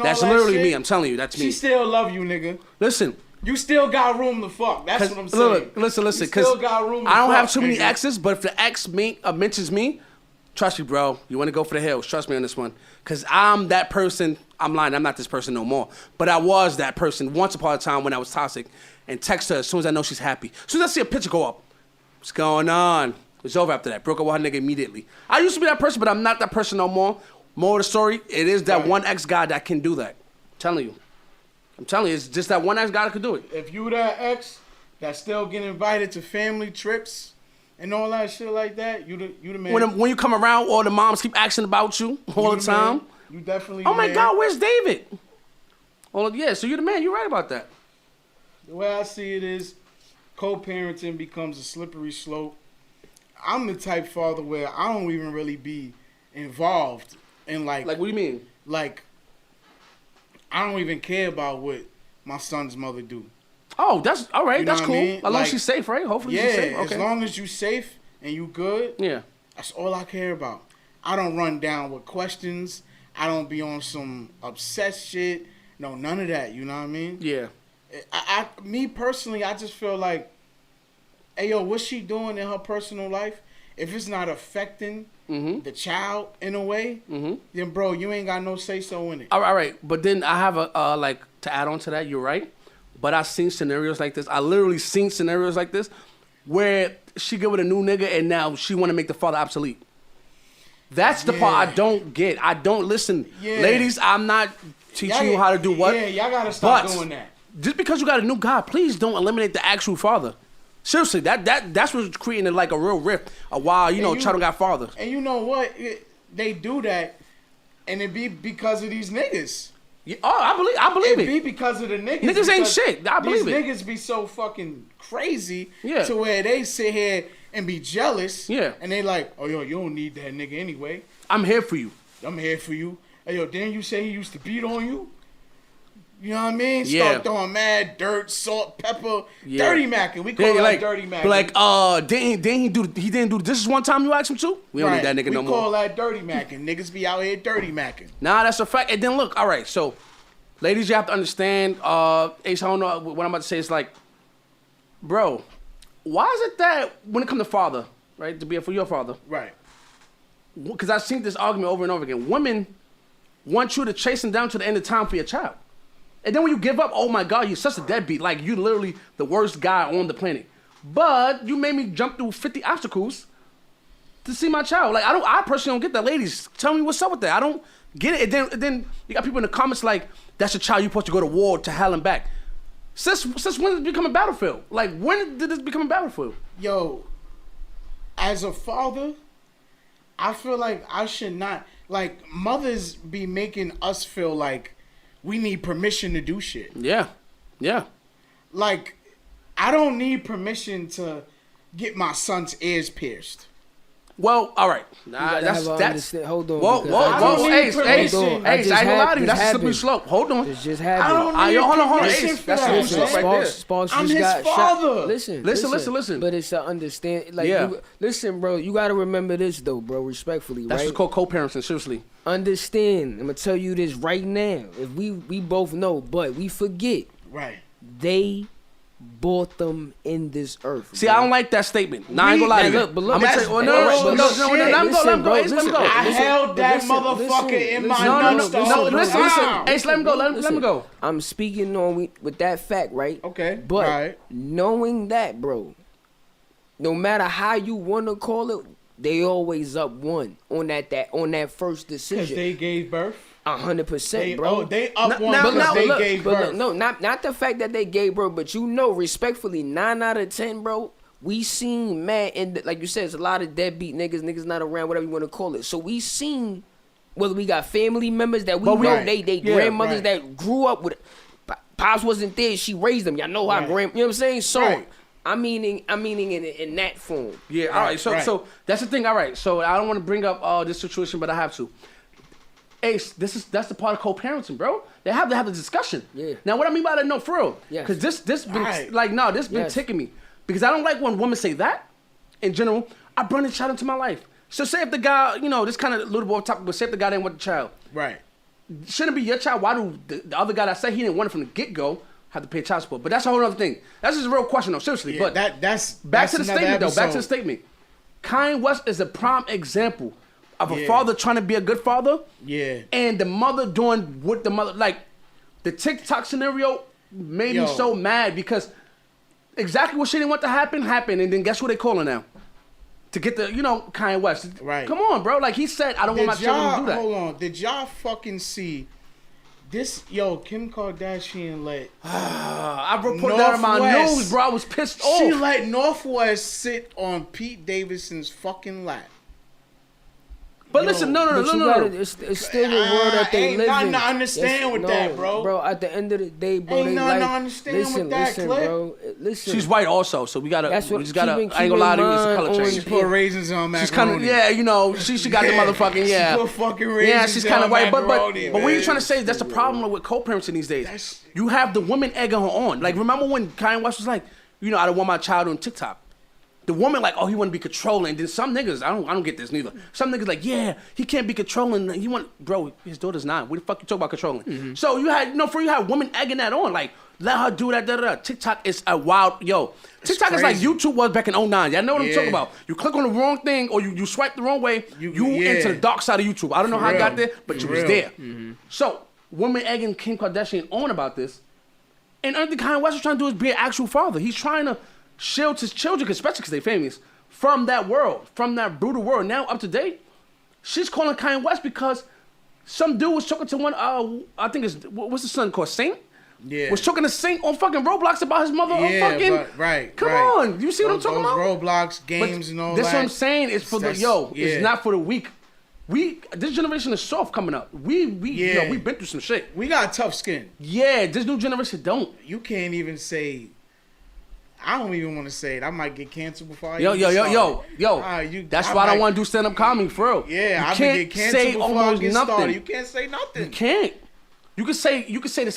That's literally me. I'm telling you. That's me. She still love you, nigga. Listen. You still got room to fuck. That's what I'm saying. Look, listen. Because I don't have too many exes, but if the ex mentions me, trust me, bro. You want to go for the hills. Trust me on this one. Because I'm that person. I'm lying. I'm not this person no more. But I was that person once upon a time when I was toxic. And text her as soon as I know she's happy. As soon as I see a picture go up. What's going on? It's over after that. Broke up with her nigga immediately. I used to be that person, but I'm not that person no more. More of the story, it is that one ex-guy that can do that. I'm telling you, it's just that one ex-guy that can do it. If you that ex that still get invited to family trips and all that shit like that, you the man. When you come around, all the moms keep asking about you all the time. Man. You definitely. Oh my God, where's David? So you're the man. You're right about that. The way I see it is, co-parenting becomes a slippery slope. I'm the type father where I don't even really be involved. And like what do you mean? Like, I don't even care about what my son's mother do. Oh, that's all right. That's cool. As long as she's safe, right? Hopefully she's safe. Okay. As long as you safe and you good. Yeah. That's all I care about. I don't run down with questions. I don't be on some obsessed shit. No, none of that. You know what I mean? Yeah. Me personally, I just feel like, hey, what's she doing in her personal life? If it's not affecting the child in a way, then bro, you ain't got no say so in it. All right, but then I have a to add on to that. You're right, but I've seen scenarios like this. I literally seen scenarios like this where she get with a new nigga and now she want to make the father obsolete. That's the part I don't get. I don't listen, ladies. I'm not teaching you how to do what. Yeah, y'all gotta stop doing that. Just because you got a new guy, please don't eliminate the actual father. Seriously, that's what's creating like a real rift. Child don't got father. And you know what? They do that, and it be because of these niggas. Yeah, I believe it. It be because of the niggas. Niggas ain't shit. I believe it. These niggas be so fucking crazy to where they sit here and be jealous. Yeah. And they like, oh, you don't need that nigga anyway. I'm here for you. Hey, didn't you say he used to beat on you? You know what I mean? Yeah. Start throwing mad dirt, salt, pepper, dirty macking. We call it dirty macking. He didn't do this one time you asked him to? We don't need that nigga no more. We call that dirty macking. Niggas be out here dirty macking. Nah, that's a fact. And then look, all right, so Ladies, you have to understand. Ace, I don't know what I'm about to say. It's like, bro, why is it that when it comes to father, right, to be for your father, Right. because I've seen this argument over and over again. Women want you to chase them down to the end of time for your child. And then when you give up, oh my God, you're such a deadbeat. Like, you're literally the worst guy on the planet. But you made me jump through 50 obstacles to see my child. Like, I personally don't get that. Ladies, tell me what's up with that. I don't get it. And then you got people in the comments like, that's your child, you're supposed to go to war, to hell and back. Since when did it become a battlefield? Like, when did this become a battlefield? Yo, as a father, I feel like I should not, like, mothers be making us feel like we need permission to do shit. Yeah. Yeah. Like, I don't need permission to get my son's ears pierced. Well, all right. That's hold on. Whoa, Ace, I ain't gonna lie to you. That's a slippery happened. slope. Hold on. It's just I happened. don't need Hold on, permission Ace. for That's that. a slippery slope right there. Sparks I'm just his got father. shot. Listen. But it's to understand. Like, Yeah. listen, bro. You gotta remember this though, bro. Respectfully, That's right? what's called co-parenting. Seriously. Understand. I'm gonna tell you this right now. If we both know, but we forget. Right. They bought them in this earth. See, bro. I don't like that statement. Nah, I ain't gonna lie to you. Look, but look, I'm gonna that's tell you. No, bullshit. let him go. Let him go. I Listen. held that motherfucker in my nuts the whole time. Ace, let him go. Let him go. I'm speaking on with that fact, right? Okay, But right. knowing that, bro, no matter how you wanna call it, they always up one on that first Because decision. they gave birth. 100%, bro. They up one now- because they look, gave but birth. look, no, not the fact that they gave birth, but you know, respectfully, 9 out of 10, bro. We seen mad, and like you said, it's a lot of deadbeat niggas not around, whatever you want to call it. So we seen whether we got family members that we know they grandmothers right. that grew up with. Pops wasn't there, she raised them. Y'all know how Right. you know what I'm saying? So Right. I'm meaning in that form. Yeah. All right. So that's the thing. All right. So I don't want to bring up this situation, but I have to. Ace, that's the part of co-parenting, bro. They have to have the discussion. Yeah. Now, what I mean by that, no, for real. Yes. Because this been Right. this been Yes. ticking me. Because I don't like when women say that. In general, I bring a child into my life. So say if the guy, this kind of little bit off topic, but say if the guy didn't want the child, Right. shouldn't it be your child? Why do the other guy that said he didn't want it from the get-go have to pay child support? But that's a whole other thing. That's just a real question, though. Seriously. Yeah, but that's back to the another statement, though. Back to the episode. statement. Kanye West is a prime example of a Yeah. father trying to be a good father. Yeah. And the mother doing what the mother, like, the TikTok scenario made me so mad because exactly what she didn't want to happen happened. And then guess who they calling now? To get the, Kanye West. Right. Come on, bro. Like, he said, I don't want my children to do that. Hold on. Did y'all fucking see this? Yo, Kim Kardashian let I reported that on my Northwest. news, bro. I was pissed off. She let Northwest sit on Pete Davidson's fucking lap. But listen, no. It's still the world that they ain't live nothing in. to understand with that, bro. Bro, at the end of the day, bro, Ain't they nothing to like, understand listen, with that, listen, Clip. bro. Listen. She's white also, so we gotta. That's what- we just gotta. keep I ain't gonna lie to you. It's a in color mind change. She put raisins on macaroni. She's kind of, she got the motherfucking She put fucking raisins Yeah, she's kind of on white, but macaroni, what you're man. trying to say is that's the problem with co-parenting these days. You have the woman egging her on. Like, remember when Kanye West was like, I don't want my child on TikTok. The woman like, oh, he want to be controlling. And then some niggas, I don't get this neither. Some niggas like, yeah, he can't be controlling. Bro, his daughter's 9. What the fuck you talk about controlling? Mm-hmm. So you had women egging that on. Like, let her do that, da-da-da. TikTok is a wild, TikTok is like YouTube was back in 09. Y'all know what I'm talking about. You click on the wrong thing or you swipe the wrong way, you into the dark side of YouTube. I don't know how I got there, but you was there. Mm-hmm. So, women egging Kim Kardashian on about this. And everything Kanye West is trying to do is be an actual father. He's trying to shield his children, especially because they're famous, from that world, from that brutal world. Now, up to date, she's calling Kanye West because some dude was talking to one, I think it's, what's the son called, Saint? Yeah. Was talking to Saint on fucking Roblox about his mother on fucking... right. Come on. You see what I'm talking about? Roblox games and all that's that. That's what I'm saying. It's for it's not for the weak. This generation is soft coming up. We've been through some shit. We got tough skin. Yeah, this new generation don't. You can't even say... I don't even want to say it. I might get canceled before I Yo. That's why I don't want to do stand-up comedy, for real. Yeah, I can't get canceled say before almost I get nothing. started. You can't say nothing. You can't. You can say the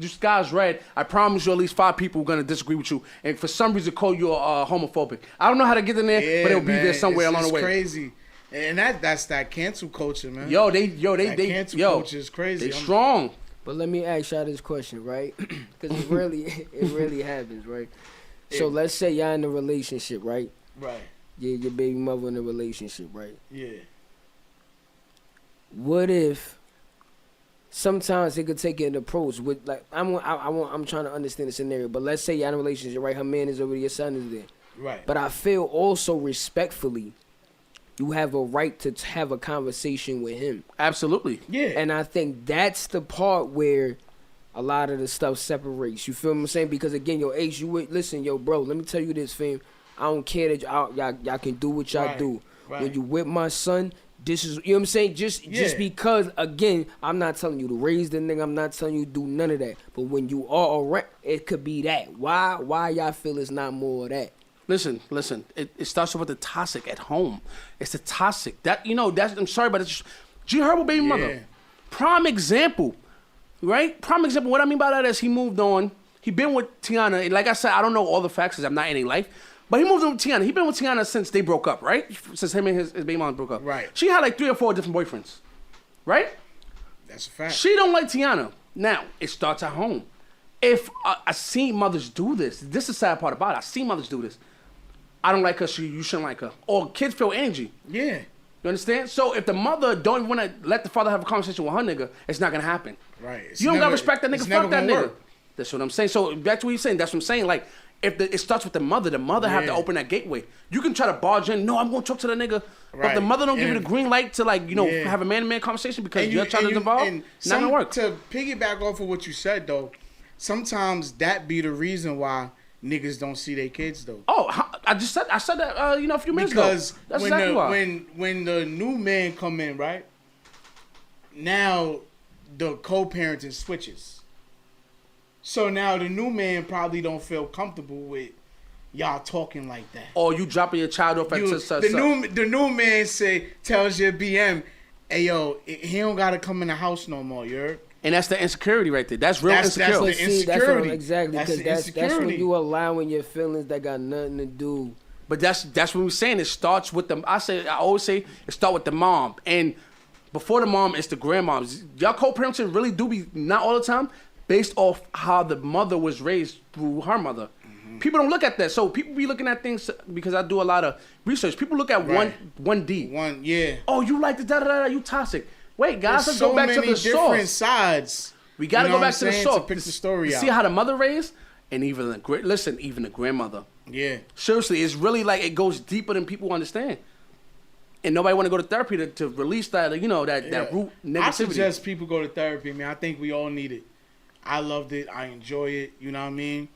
sky's red. I promise you at least 5 people are gonna disagree with you, and for some reason call you homophobic. I don't know how to get in there, but it'll be there somewhere along the way. It's crazy. And that's that cancel culture, man. They cancel culture is crazy. They strong. But let me ask y'all this question, right? Because it really happens, right? So let's say y'all in a relationship, right? Right. Yeah, your baby mother in a relationship, right? Yeah. What if sometimes it could take an approach with like I'm trying to understand the scenario, but let's say you're in a relationship, right? Her man is over there, your son is there. Right. But I feel also respectfully, you have a right to have a conversation with him. Absolutely. Yeah. And I think that's the part where a lot of the stuff separates. You feel what I'm saying? Because again, yo, Ace, listen, yo, bro, let me tell you this, fam. I don't care that y'all can do what y'all do. Right. When you with my son, this is, you know what I'm saying? Just because, again, I'm not telling you to raise the nigga. I'm not telling you to do none of that. But when you are around, it could be that. Why y'all feel it's not more of that? Listen. It starts off with the toxic at home. It's the toxic. That, you know, that's, I'm sorry, but it's G Herbo baby mother. Prime example, right? Prime example. What I mean by that is he moved on. He been with Tiana. And like I said, I don't know all the facts because I'm not in a life. But he moved on with Tiana. He been with Tiana since they broke up, right? Since him and his baby mom broke up. Right. She had like 3 or 4 different boyfriends, right? That's a fact. She don't like Tiana. Now, it starts at home. If I see mothers do this is the sad part about it. I see mothers do this. I don't like her, so you shouldn't like her. Or kids feel energy. Yeah. You understand? So if the mother don't want to let the father have a conversation with her nigga, it's not going to happen. Right. You don't got to respect that nigga, fuck that nigga. Work. That's what I'm saying. So that's what he's saying. That's what I'm saying. Like, if it starts with the mother have to open that gateway. You can try to barge in. No, I'm going to talk to the nigga. Right. But the mother don't give you the green light to, like, you know, have a man-to-man conversation because your child is involved, not going to work. To piggyback off of what you said, though, sometimes that be the reason why niggas don't see their kids, though. Oh, I said that, you know, a few minutes ago. Because that's exactly why. When the new man come in, right, now the co-parenting switches. So now the new man probably don't feel comfortable with y'all talking like that. Or you dropping your child off at the new man tells your BM, hey yo, he don't gotta come in the house no more, you heard? And that's the insecurity right there. That's real insecurity. That's the insecurity. Exactly, because that's when you allowing your feelings that got nothing to do. But that's what we're saying. It starts with the. I always say it starts with the mom, and before the mom, it's the grandmoms. Y'all co-parenting really do be not all the time based off how the mother was raised through her mother. Mm-hmm. People don't look at that. So people be looking at things because I do a lot of research. People look at one D. Oh, you like the da-da-da-da, you toxic. Wait, guys, let's go back to the source. So many different sides. We got to go back to the source. To pick the story out. See how the mother raised? And even the grandmother. Yeah. Seriously, it's really like it goes deeper than people understand. And nobody want to go to therapy to release that, you know, that root negativity. I suggest people go to therapy, man. I think we all need it. I loved it. I enjoy it. You know what I mean?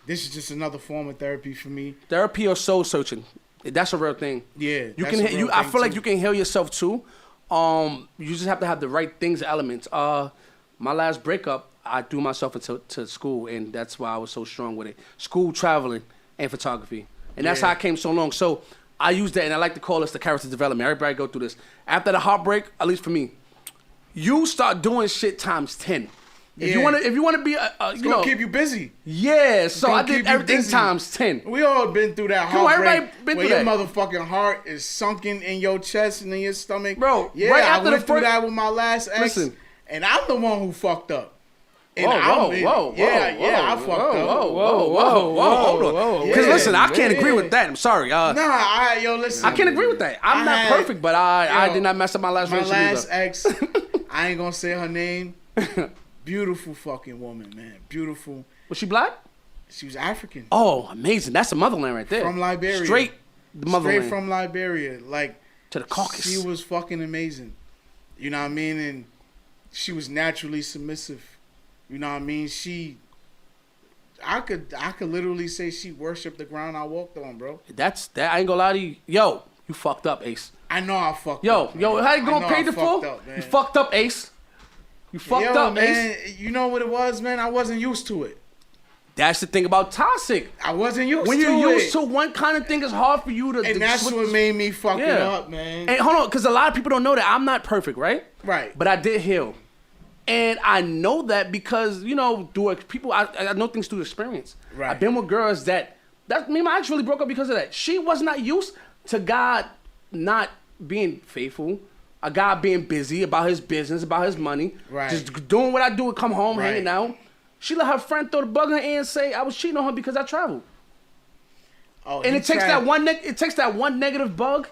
This is just another form of therapy for me. Therapy or soul searching. That's a real thing. Yeah. I feel like you can heal yourself too. You just have to have the right things, elements. My last breakup, I threw myself into school, and that's why I was so strong with it. School, traveling, and photography. And that's how I came so long. So I use that, and I like to call this the character development. Everybody go through this. After the heartbreak, at least for me, you start doing shit times 10. If you want to be it's gonna keep you busy. Yeah, so I did everything times 10. We all been through that heartbreak. Everybody been through where that. your motherfucking heart is sunken in your chest and in your stomach. Bro, yeah, right after I went through that with my last ex. Listen. And I'm the one who fucked up. And whoa, I fucked up. Hold on. Because listen, I can't agree with that. I'm sorry. Listen. I can't agree with that. I'm not perfect, but I did not mess up my last relationship. My last ex, I ain't gonna say her name. Beautiful fucking woman, man. Beautiful. Was she black? She was African. Oh, amazing. That's the motherland right there. From Liberia. Straight the motherland. Straight from Liberia. Like, to the Caucasus. She was fucking amazing. You know what I mean? And she was naturally submissive. You know what I mean? I could literally say she worshipped the ground I walked on, bro. That I ain't gonna lie to you. Yo, you fucked up, Ace. I know I fucked up. Yo, how you gonna pay the full? You fucked up, Ace. You fucked up, man. Ace. You know what it was, man? I wasn't used to it. That's the thing about toxic. I wasn't used to it. When you're used to one kind of thing, it's hard for you to... And that's what made me fuck it up, man. And hold on, because a lot of people don't know that I'm not perfect, right? Right. But I did heal. And I know that because, you know, I know things through experience. Right. I've been with girls that me and my ex really broke up because of that. She was not used to God not being faithful. a guy being busy about his business, about his money, Right. just doing what I do and come home, Right. hanging out. She let her friend throw the bug in her ear and say I was cheating on her because I traveled. Oh, And he it takes tried- that one negative bug.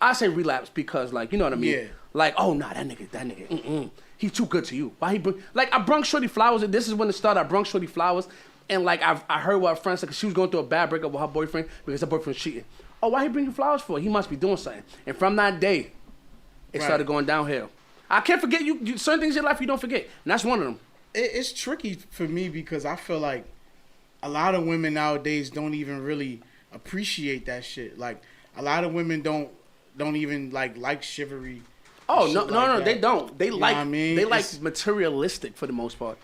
I say relapse because like you know what I mean. Yeah. Like oh nah that nigga. He's too good to you. Why he bring like I brung Shorty flowers and this is when it started. I brung Shorty flowers and like I heard what her friend said because she was going through a bad breakup with her boyfriend because her boyfriend was cheating. Oh why he bring you flowers for? He must be doing something. And from that day, it Right. started going downhill. I can't forget you certain things in your life you don't forget, and that's one of them. It's tricky for me because I feel like a lot of women nowadays don't even really appreciate that shit. Like a lot of women don't even like chivalry. Oh and no shit no like no that. they don't. They You know like what I mean? they like It's- materialistic for the most part.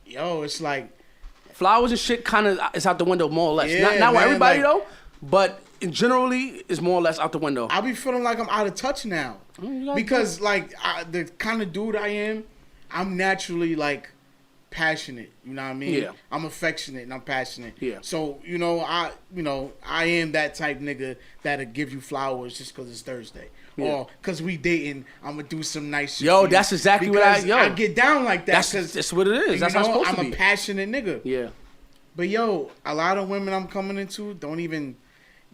Yo, it's like Flowers and shit kind of is out the window more or less. Yeah, not with man, everybody like- though, but generally is more or less out the window. I be feeling like I'm out of touch now because like the kind of dude I am, I'm naturally like passionate. You know what I mean? Yeah. I'm affectionate and I'm passionate. Yeah. So I am that type nigga that'll give you flowers just because it's Thursday. Yeah. Or because we dating, I'm gonna do some nice shit. Yo, for you. that's exactly what Because yo. I get down like that. That's what it is. That's how it's supposed I'm to be. a passionate nigga. Yeah. But yo, a lot of women I'm coming into don't even.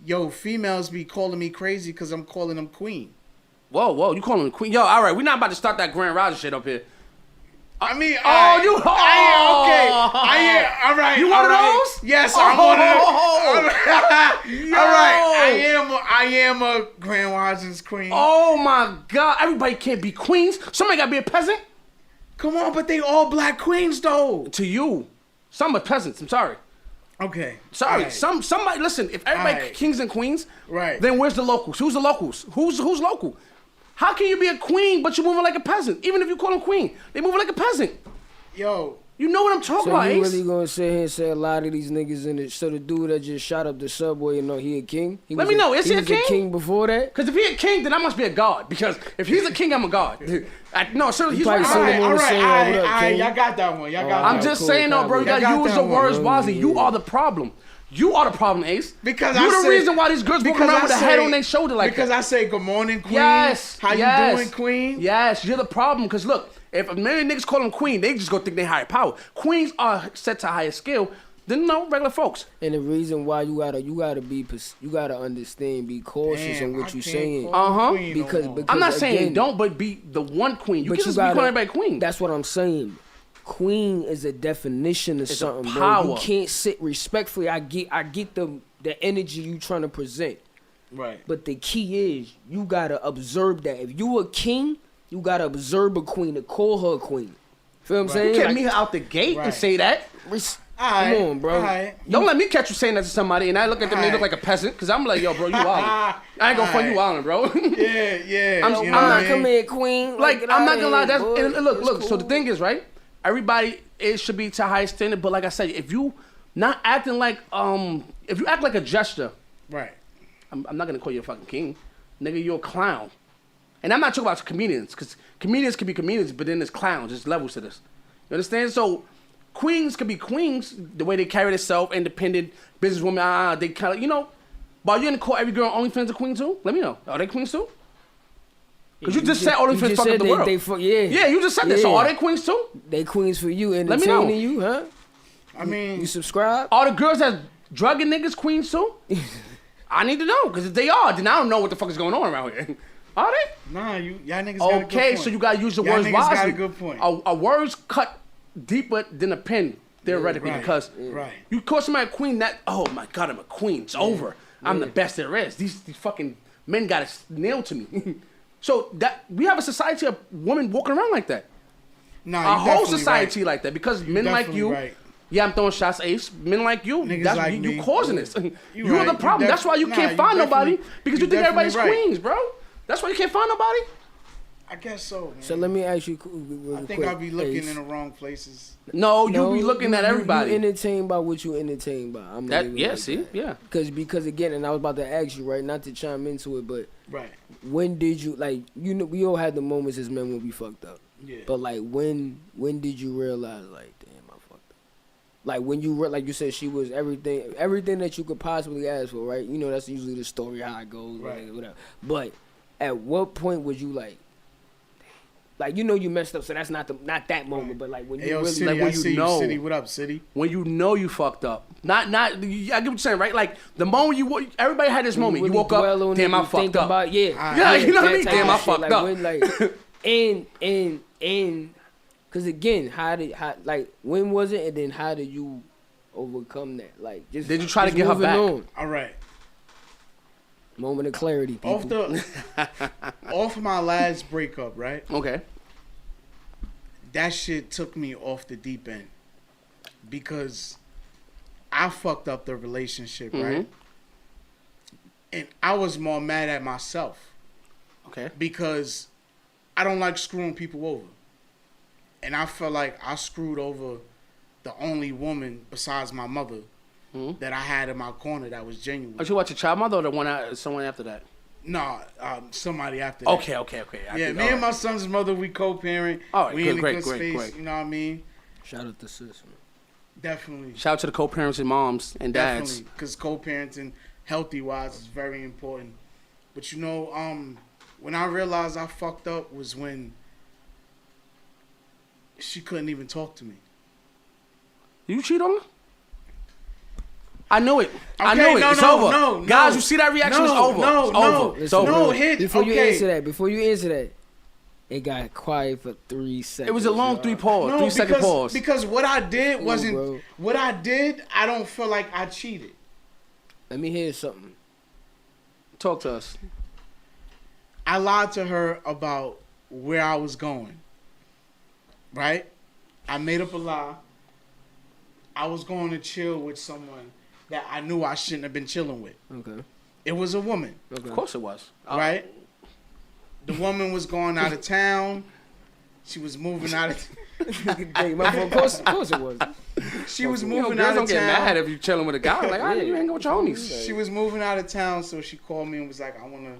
Yo, females be calling me crazy because I'm calling them queen. Whoa, you calling me queen? Yo, all right, we're not about to start that Grand Rising shit up here. I mean, Oh, I you- am okay. I am all right. You one all of right. those? Yes, I'm one of Oh. those. Yo. All right, I am a Grand Rising's queen. Oh my God, everybody can't be queens. Somebody gotta be a peasant. Come on, but they all black queens though. To you, some are peasants. I'm sorry. Okay. Sorry, all right. somebody listen. If everybody Alright. kings and queens, Right. Then where's the locals? Who's the locals? Who's local? How can you be a queen but you're moving like a peasant? Even if you call them queen, they moving like a peasant. Yo, You know what I'm talking So about, you Ace? really gonna sit here and say a lot of these niggas in it? So the dude that just shot up the subway, you know, he a king? Let me know, is he a was king? a king before that? Because if he a king, then I must be a god. Because if he's a king, I'm a god. No, sir, he's probably right. seen him all on the right, scene, all what right, up, all right. king? Y'all got that one. Y'all got I'm that just cool, saying, though, bro. You probably. gotta I got use that the one. words wisely. You Yeah. are the problem. You are the problem, Ace. Because you I the say- reason why these girls walking because around I with a say- head on their shoulder like because that. I say good morning, queen. Yes. How yes. you doing, queen? Yes, you're the problem. Because look, if many niggas call them queen, they just go think they higher power. Queens are set to higher skill than no regular folks. And the reason why you gotta understand, be cautious Damn, on what I you can't saying. call Uh-huh. her queen no Because- more. because- I'm not saying again- don't, but be the one queen. You But can just be gotta- calling everybody queen. That's what I'm saying. Queen is a definition of It's a something, bro. power. You can't sit respectfully. I get the energy you trying to present. Right. But the key is you gotta observe that. If you a king, you gotta observe a queen to call her a queen. Feel what I'm you saying? can't Like, meet her out the gate and Right. say that. Alright, Come on, bro. alright. Don't let me catch you saying that to somebody and I look at them and they look Alright. like a peasant because I'm like, yo, bro, you wildin'. I ain't gonna fund you wildin', bro. Yeah. I'm you I'm know what I not mean? come here, queen. Like, get I'm outta not gonna lie. here, That's boy. and look. It's So the cool. thing is, right? Everybody, it should be to high standard. But like I said, if you not acting like if you act like a jester, Right. I'm not gonna call you a fucking king, nigga. You're a clown. And I'm not talking about comedians, because comedians can be comedians, but then there's clowns. There's levels to this. You understand? So queens could be queens the way they carry themselves, independent businesswoman. They kind of, you know. But are you gonna call every girl on OnlyFans a queen too? Let me know. Are they queens too? Because you just said OnlyFans just fuck up said the world. yeah. Yeah, you just said that. So Yeah. are they queens too? They queens for you, me know. entertaining you, huh? I mean, You subscribe? Are the girls that drugging niggas queens too? I need to know, because if they are, then I don't know what the fuck is going on around here. Are they? nah, y'all niggas got a good Okay, point. so you gotta use the Y'all words niggas wisely. got a good point. A words cut deeper than a pen, theoretically, right, because right. you call somebody a queen, that oh my god, I'm a queen. It's over. I'm the best there is. These fucking men got it nailed to me. So that we have a society of women walking around like that. Nah, A you whole definitely society right. like that, because men like definitely you. right. Yeah, I'm throwing shots, Ace. Men like you, Niggas that's like you me. causing this. You You're right. the You problem. That's why you nah, can't you find nobody, definitely- because you you think everybody's definitely right. queens, bro. That's why you can't find nobody. I guess so, man. So let me ask you real I think quick, I'll be looking Ace. in the wrong places. No, you be looking at everybody. You entertained by what you entertained by. I'm That leaving it yeah, like see, that. yeah. Because again, and I was about to ask you, right, not to chime into it, but Right. when did you, like, you know, we all had the moments as men when we fucked up. Yeah. But like, when did you realize, like, damn, I fucked up? Like when you like you said, she was everything that you could possibly ask for, right? You know, that's usually the story how it goes, Right. whatever. But at what point would you like you messed up, so that's not that moment, but like when you really City, like I when see you you, know. City. What up, City? When you know you fucked up. I get what you're saying, right? Like the moment everybody had this moment. really You woke dwell up, on damn, it, I you fucked think up. about, Yeah, you know what I that mean? type Damn, of I shit. fucked like, up. When, because again, when was it, and then how did you overcome that? Like, just Did you try to just get her moving back? on. All right. Moment of clarity, people. Off my last breakup, right? Okay. That shit took me off the deep end because I fucked up the relationship, right? And I was more mad at myself Okay. because I don't like screwing people over. And I felt like I screwed over the only woman besides my mother that I had in my corner that was genuine. Are you watching Child Mother or someone after that? No, somebody after that. Okay. Me and my son's mother, we co-parent. All right, we in a great, good great, space, great. you know what I mean? Shout out to sis. Definitely. Shout out to the co-parents and moms and dads. Definitely, because co-parenting, healthy-wise, is very important. But when I realized I fucked up was when she couldn't even talk to me. You cheat on her? I knew it. I Okay, knew it. no, It's no, over. no, Guys, no. you see that reaction? No, It's over. no, It's no. over. It's over. No, hit. Before you Okay. answer that, it got quiet for 3 seconds. It was a long y'all. 3-second pause. Because what I did wasn't bro. what I did. I don't feel like I cheated. Let me hear something. Talk to us. I lied to her about where I was going. Right? I made up a lie. I was going to chill with someone that I knew I shouldn't have been chilling with. Okay. It was a woman. Okay. Of course it was. Right? The woman was going out of town. She was moving out of Hey, my fault. Of course it was. She was You know, moving girls out don't of get mad town. if you chilling with a guy. Like, I you hanging with your homies. She was moving out of town, so she called me and was like, I want to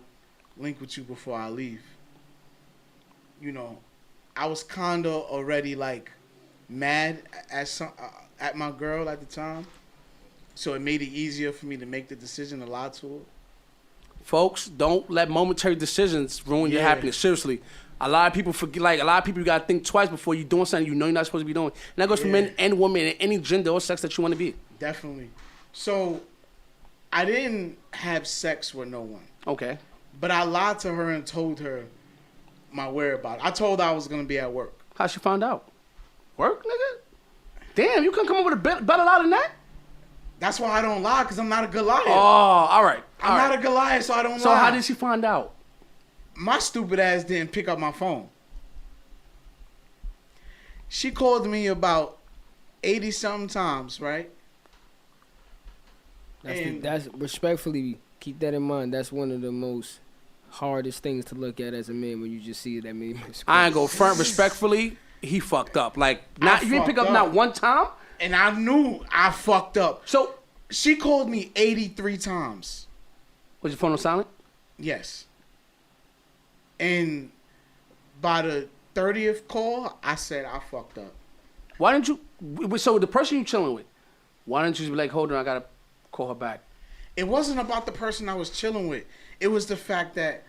link with you before I leave. You know, I was kind of already like mad at my girl at the time. So it made it easier for me to make the decision to lie to her. Folks, don't let momentary decisions ruin your Yeah. happiness. Seriously. A lot of people forget, like, a lot of people, you got to think twice before you're doing something you know you're not supposed to be doing. And that goes for Yeah. men and women and any gender or sex that you want to be. Definitely. So I didn't have sex with no one. Okay. But I lied to her and told her my whereabouts. I told her I was going to be at work. How she found out? Work, nigga? Damn, you couldn't come up with a better lie than that? That's why I don't lie, because I'm not a good liar. Oh, all right. I'm not a good liar, so I don't lie. So how did she find out? My stupid ass didn't pick up my phone. She called me about 80-something times, right? That's respectfully, keep that in mind. That's one of the most hardest things to look at as a man when you just see that many mistakes. I ain't go front respectfully. He fucked up. Like, you didn't pick fucked up not up. one time? And I knew I fucked up. So, She called me 83 times. was your phone on silent? Yes. And by the 30th call, I said I fucked up. Why didn't you? So the person you chilling with, why didn't you be like, hold on, I gotta call her back? It wasn't about the person I was chilling with. It was the fact that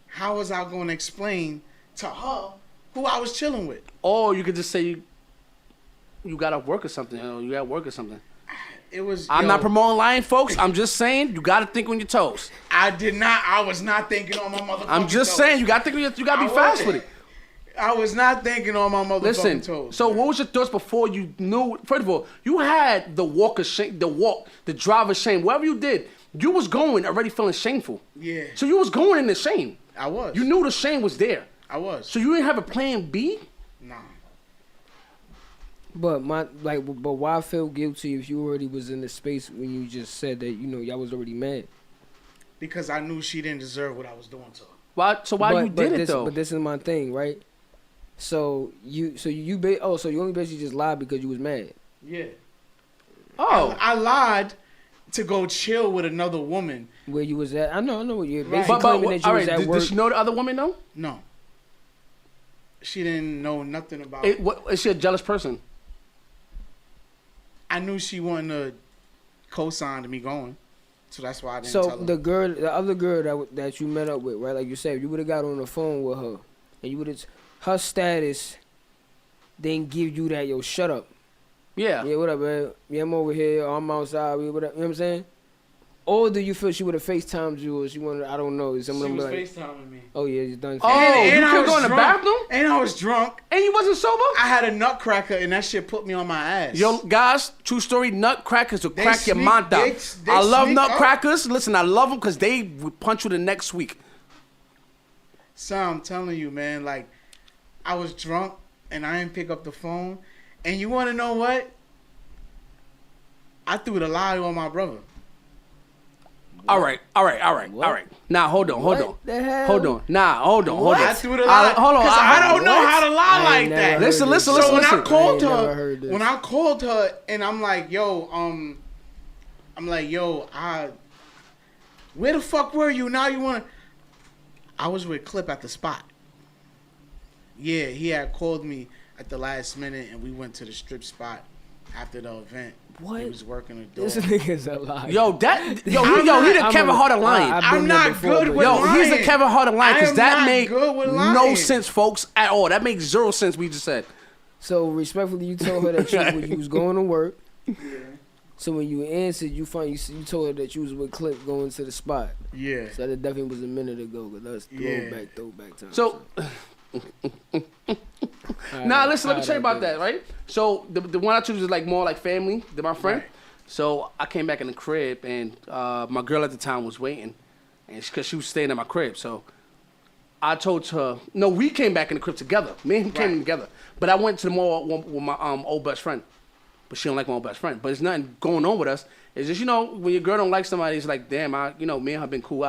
how was I going to explain to her who I was chilling with? Or you could just say you gotta work or something. You got work or something. It was. I'm not promoting lying, folks. I'm just saying you gotta think on your toes. I did not. I was not thinking on my motherfucking I'm just toes. saying you gotta think on your, you gotta be I fast was- with it. I was not thinking on my motherfucking Listen. toes. So what was your thoughts before you knew? First of all, you had the walk of shame, the drive of shame. Whatever you did, you was going already feeling shameful. Yeah. So you was going in the shame. I was. You knew the shame was there. I was. So you didn't have a plan B? Nah. But but why feel guilty if you already was in the space when you just said that y'all was already mad? Because I knew she didn't deserve what I was doing to her. Why? So why you did it though? But this is my thing, right? So you only basically just lied because you was mad. Yeah. Oh. I lied to go chill with another woman. Where you was at? I know what you're Right. basically claiming that you all was right, at did work. she know the other woman though? No. She didn't know nothing about Is she a jealous person? I knew she wasn't a co-sign to me going. So that's why I didn't So tell her. the other girl that you met up with, right? Like you said, you would have got on the phone with her, and you would have her status didn't give you that. Yo, shut up. Yeah. Yeah, what up, man? Yeah, I'm over here. Or I'm outside. What up? You know what I'm saying? Or do you feel she would have FaceTimed you, or she wanted? I don't know. She was FaceTiming me. Oh yeah, you done. Oh, And you I could was go in the drunk. bathroom, And I was drunk. and you wasn't sober. I had a nutcracker, and that shit put me on my ass. Yo, guys, true story. Nutcrackers will They crack your sneak- mind out. they I love sneak up. nutcrackers. Listen, I love them because they would punch you the next week. So I'm telling you, man, like, I was drunk, and I didn't pick up the phone. And you want to know what? I threw the lie on my brother. All right. Now hold on. What the hell? Hold on. Hold on. I threw the lie. Hold on. Because I don't know how to lie I like ain't never that. heard Listen, this. listen, So when listen. I called I ain't never her, heard this. when I called her, and I'm like, yo, where the fuck were you? Now you wanna? I was with Clip at the spot. Yeah, he had called me at the last minute, and we went to the strip spot after the event. What? He was working the door. This nigga's a liar. Yo, he the I'm Kevin a- Hart of lying. I've been I'm there not before, good but- with Yo, he's the lying. Kevin Hart of lying I because am that not made good with no lying. sense, folks, at all. That makes zero sense. We just said. So respectfully, you told her that you was going to work. So when you answered, you told her that you was with Clip going to the spot. Yeah. So that definitely was a minute ago. Cause that's Yeah. throwback time. So, listen, let me tell you about that, right? So the one I chose is like more like family than my friend. Right. So I came back in the crib, and my girl at the time was waiting, and because she was staying at my crib. So I told her, no, we came back in the crib together. Me and him came in together. But I went to the mall with my old best friend. But she don't like my old best friend. But it's nothing going on with us. It's just, when your girl don't like somebody, it's like, damn, me and her been cool.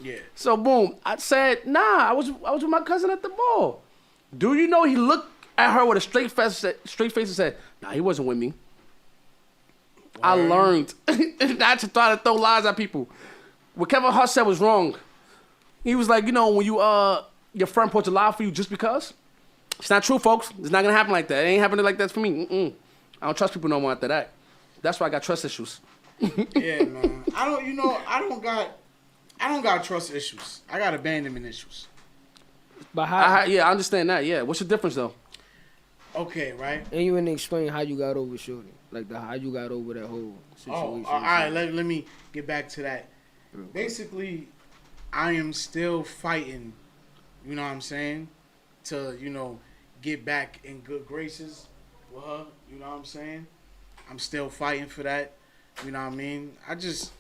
Yeah. So boom, I said, nah, I was with my cousin at the mall. Do you know he looked at her with a straight face and said, nah, he wasn't with me. I learned not to try to throw lies at people. What Kevin Hart said was wrong. He was like, when you your friend puts a lie for you just because. It's not true, folks. It's not gonna happen like that. It ain't happening like that for me. I don't trust people no more after that. That's why I got trust issues. Yeah, man. I don't got trust issues. I got abandonment issues. But I understand that. Yeah. What's the difference though? Okay, right? and you didn't explain how you got over Shorty, like how you got over that whole situation. All right. Let me get back to that. Basically, I am still fighting. You know what I'm saying? To get back in good graces with her. You know what I'm saying? I'm still fighting for that. You know what I mean? I just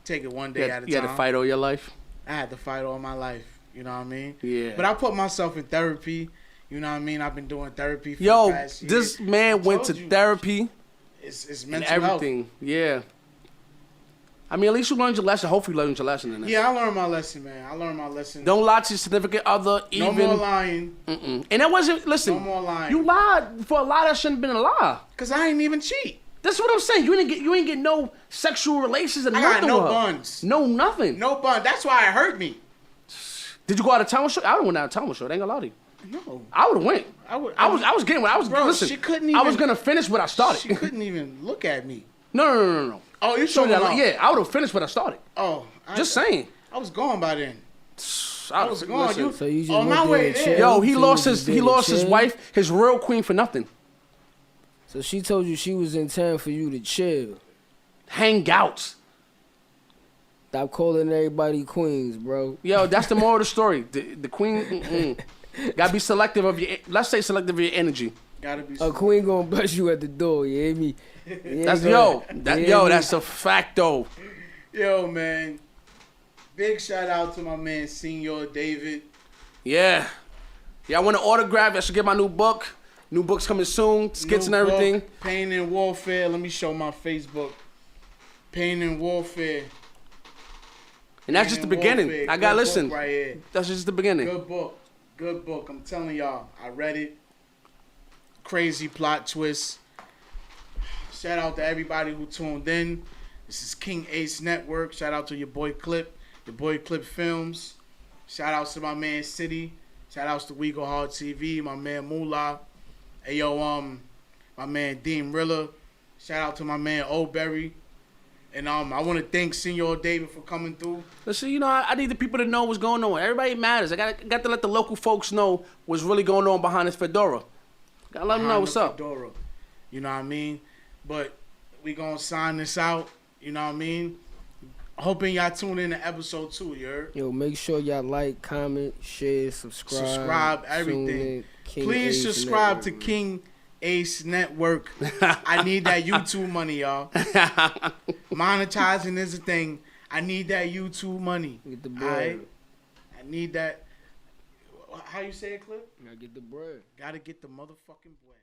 take it one day at a time. You had to fight all your life? I had to fight all my life. You know what I mean? Yeah. But I put myself in therapy. You know what I mean? I've been doing therapy for the past year. This man went to therapy It's and mental everything. health. Yeah. I mean, at least you learned your lesson. Hopefully you learned your lesson in this. Yeah, I learned my lesson, man. I learned my lesson. Don't lie to your significant other. No more lying. And that wasn't, listen. No more lying. You lied for a lie that shouldn't have been a lie. Because I ain't even cheat. That's what I'm saying. You ain't get no sexual relations and I got nothing no with her. buns. No nothing. No bun. That's why it hurt me. Did you go out of town with her? I would have went out of town with her. I ain't gonna lie to you. No. I would have went. I was getting what I was. Bro, listen, she couldn't I even- was gonna finish what I started. She couldn't even look at me. No. Oh, you So talking about? yeah, I would have finished what I started. Oh. Just saying. I was gone by then. I was gone. You- So you just On went my there way and there. chill? Yo, he So you lost just his chill? wife, his real queen for nothing. So she told you she was in town for you to chill. Hangouts. Stop calling everybody queens, bro. Yo, that's the moral of the story. The queen, gotta be selective of your. Let's say selective of your energy. Gotta be. A queen gonna bust you at the door. You hear me? You That's ain't gonna- that's a fact though. Yo, man. Big shout out to my man, Senor David. Yeah. I want an autograph. I should get my new book. New book's coming soon. Skits New and everything. book, Pain and Warfare. Let me show my Facebook. Pain and Warfare. And that's just the beginning. Warfare. I gotta Good listen. book right here. That's just the beginning. Good book. Good book. I'm telling y'all. I read it. Crazy plot twist. Shout out to everybody who tuned in. This is King Ace Network. Shout out to your boy Clip. Your boy Clip Films. Shout outs to my man City. Shout outs to We Go Hard TV. My man Moolah. Hey yo, my man Dean Rilla. Shout out to my man Oberry. And I want to thank Senor David for coming through. Listen, you know, I need the people to know what's going on. Everybody matters. I got to let the local folks know what's really going on behind this fedora. Gotta let them know what's up. Fedora. You know what I mean? But we gonna sign this out. You know what I mean? Hoping y'all tune in to episode 2, you heard? Yo, make sure y'all like, comment, share, subscribe, everything. Please subscribe to King Ace Network. I need that YouTube money, y'all. Monetizing is a thing. I need that YouTube money. Get the bread. Right? I need that. How you say it, Clip? Gotta get the bread. Gotta get the motherfucking bread.